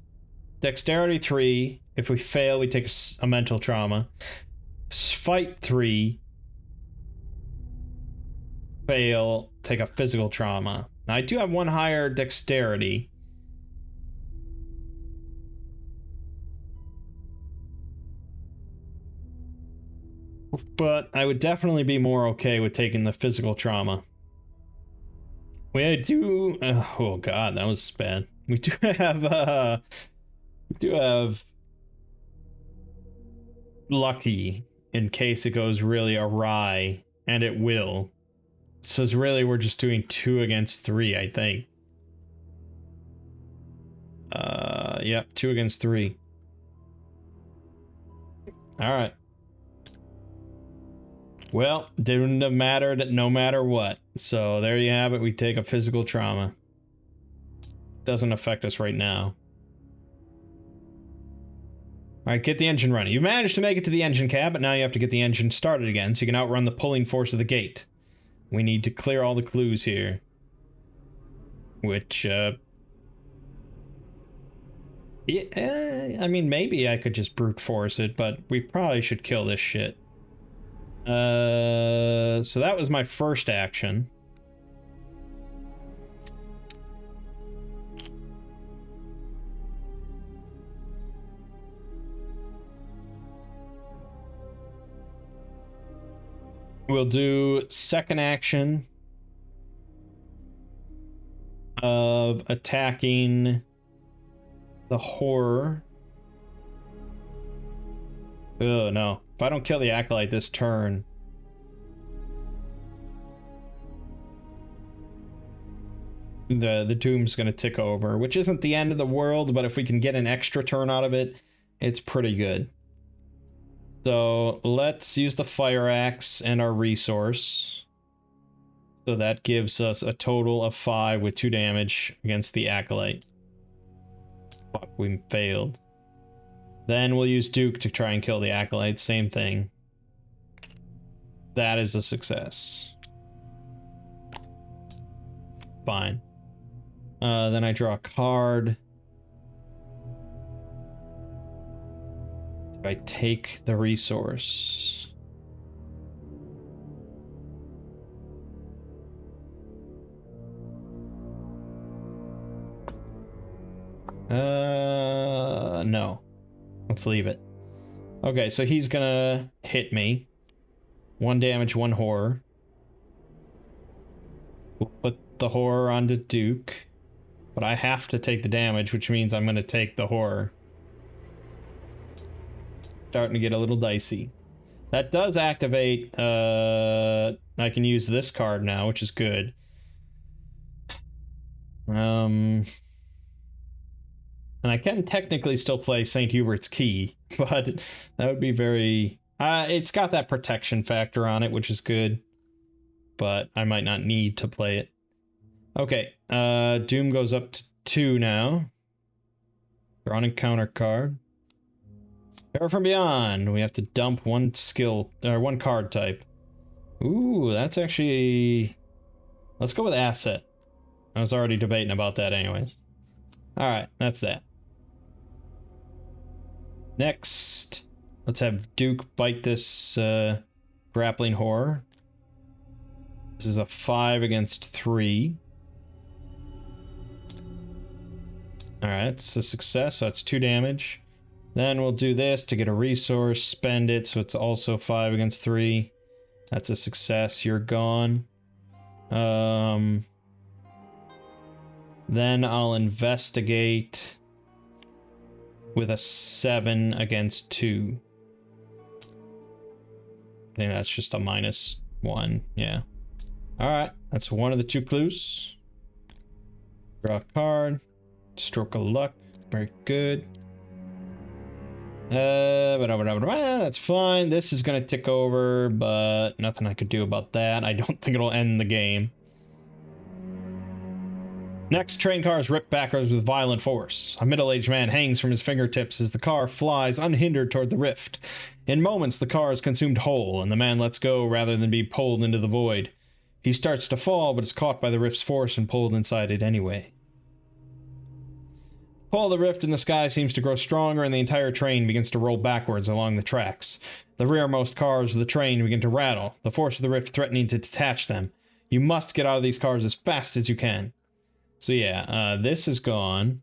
dexterity 3. If we fail, we take a mental trauma. Fight 3. Fail, take a physical trauma. Now, I do have 1 higher dexterity. But I would definitely be more okay with taking the physical trauma. We do... oh god, that was bad. We do have Lucky in case it goes really awry, and it will. So it's really, we're just doing 2 against 3, I think. Yep, 2 against 3. Alright. Well, didn't have mattered no matter what. So there you have it, we take a physical trauma. Doesn't affect us right now. Alright, get the engine running. You've managed to make it to the engine cab, but now you have to get the engine started again so you can outrun the pulling force of the gate. We need to clear all the clues here. Which, yeah, I mean, maybe I could just brute force it, but we probably should kill this shit. So that was my first action. We'll do second action of attacking the horror. Oh no. If I don't kill the acolyte this turn, the doom's gonna tick over, which isn't the end of the world, but if we can get an extra turn out of it, it's pretty good. So let's use the fire axe and our resource. So that gives us a total of 5 with 2 damage against the acolyte. Fuck, we failed. Then we'll use Duke to try and kill the acolyte. Same thing. That is a success. Fine. Then I draw a card. Do I take the resource? No. Let's leave it. Okay, so he's gonna hit me. 1 damage, 1 horror. We'll put the horror onto Duke. But I have to take the damage, which means I'm gonna take the horror. Starting to get a little dicey. That does activate, I can use this card now, which is good. And I can technically still play St. Hubert's Key, but that would be very... it's got that protection factor on it, which is good. But I might not need to play it. Okay, Doom goes up to 2 now. Draw an encounter card. Terror from Beyond. We have to dump 1 skill, or 1 card type. Ooh, that's actually... Let's go with asset. I was already debating about that anyways. Alright, that's that. Next, let's have Duke bite this grappling horror. This is a 5 against 3. Alright, it's a success, so that's 2 damage. Then we'll do this to get a resource, spend it, so it's also 5 against 3. That's a success, you're gone. Then I'll investigate with a 7 against 2. I think that's just a -1, yeah. Alright, that's one of the 2 clues. Draw a card. Stroke of luck. Very good. That's fine. This is gonna tick over, but nothing I could do about that. I don't think it'll end the game. Next, train car is ripped backwards with violent force. A middle-aged man hangs from his fingertips as the car flies unhindered toward the rift. In moments, the car is consumed whole, and the man lets go rather than be pulled into the void. He starts to fall, but is caught by the rift's force and pulled inside it anyway. The pull of the rift in the sky seems to grow stronger, and the entire train begins to roll backwards along the tracks. The rearmost cars of the train begin to rattle, the force of the rift threatening to detach them. You must get out of these cars as fast as you can. So yeah, this is gone.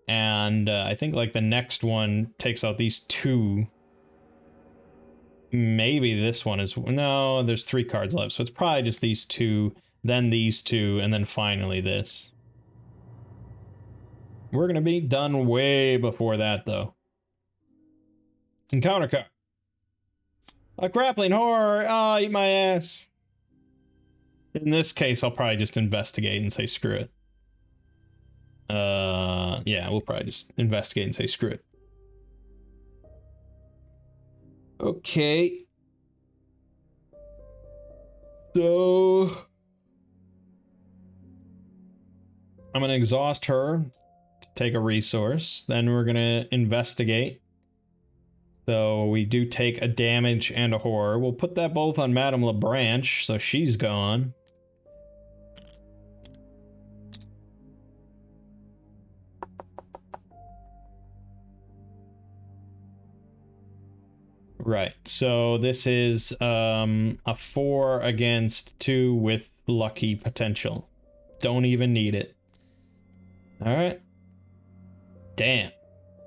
And I think like the next one takes out these 2. Maybe this one is... No, there's 3 cards left, so it's probably just these 2, then these 2, and then finally this. We're gonna be done way before that, though. Encounter card. A grappling horror! Ah, eat my ass! In this case, I'll probably just investigate and say screw it. Yeah, we'll probably just investigate and say screw it. Okay. So... I'm gonna exhaust her to take a resource. Then we're gonna investigate. So we do take a damage and a horror. We'll put that both on Madame LeBranche, so she's gone. Right, so this is a 4 against 2 with lucky potential. Don't even need it. Alright. Damn.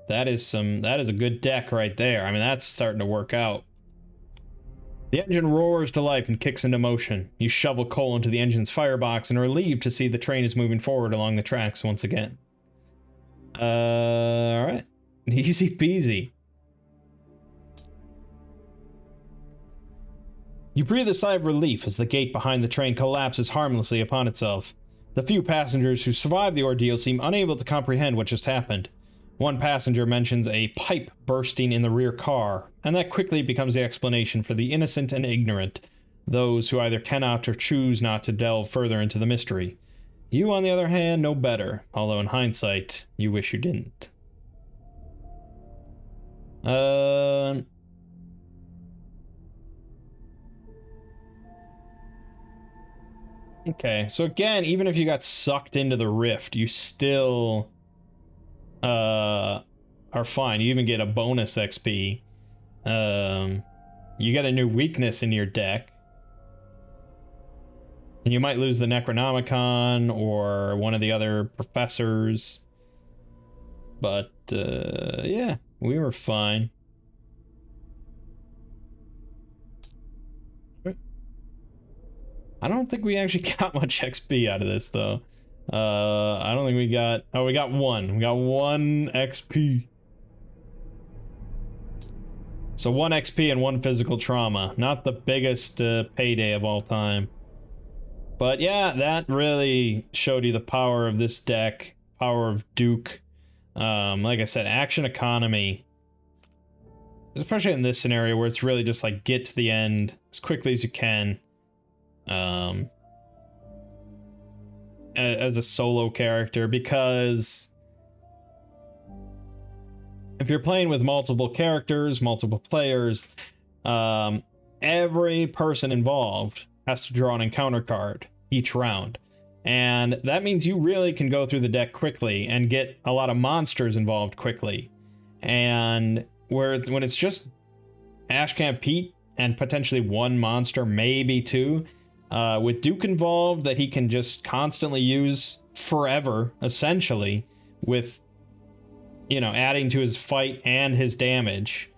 That is a good deck right there. I mean, that's starting to work out. The engine roars to life and kicks into motion. You shovel coal into the engine's firebox and are relieved to see the train is moving forward along the tracks once again. Alright. Easy peasy. You breathe a sigh of relief as the gate behind the train collapses harmlessly upon itself. The few passengers who survived the ordeal seem unable to comprehend what just happened. One passenger mentions a pipe bursting in the rear car, and that quickly becomes the explanation for the innocent and ignorant, those who either cannot or choose not to delve further into the mystery. You, on the other hand, know better, although in hindsight, you wish you didn't. Okay, so again, even if you got sucked into the rift, you still are fine. You even get a bonus XP. You get a new weakness in your deck. And you might lose the Necronomicon or one of the other professors. But, yeah, we were fine. I don't think we actually got much XP out of this, though. I don't think we got... Oh, we got one. We got 1 XP. So 1 XP and 1 physical trauma. Not the biggest payday of all time. But yeah, that really showed you the power of this deck. Power of Duke. Like I said, action economy. Especially in this scenario where it's really just like get to the end as quickly as you can. As a solo character, because if you're playing with multiple characters, multiple players, every person involved has to draw an encounter card each round, and that means you really can go through the deck quickly and get a lot of monsters involved quickly. And when it's just Ashcamp Pete and potentially 1 monster, maybe 2, with Duke involved that he can just constantly use forever, essentially, with, you know, adding to his fight and his damage,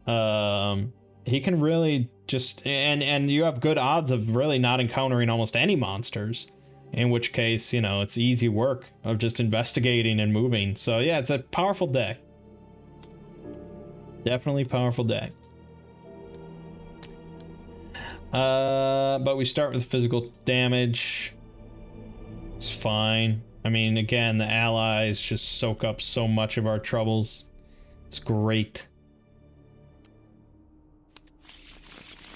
he can really just, and you have good odds of really not encountering almost any monsters, in which case, you know, it's easy work of just investigating and moving. So yeah, it's a powerful deck. Definitely powerful deck. But we start with physical damage. It's fine. I mean, again, the allies just soak up so much of our troubles. It's great.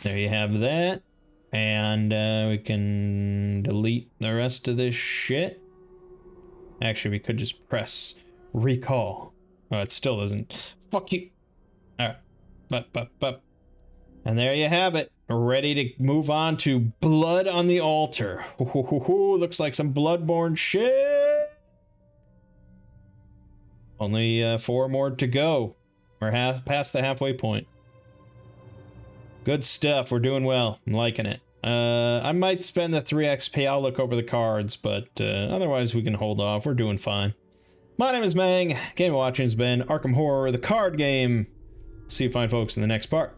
There you have that. And we can delete the rest of this shit. Actually, we could just press recall. Oh, it still doesn't. Fuck you. Alright. But. And there you have it. Ready to move on to Blood on the Altar. Looks like some Bloodborne shit. Only 4 more to go. We're past the halfway point. Good stuff. We're doing well. I'm liking it. I might spend the 3 XP. I'll look over the cards, but otherwise we can hold off. We're doing fine. My name is Mangg. Game watching has been Arkham Horror, the card game. See you fine folks in the next part.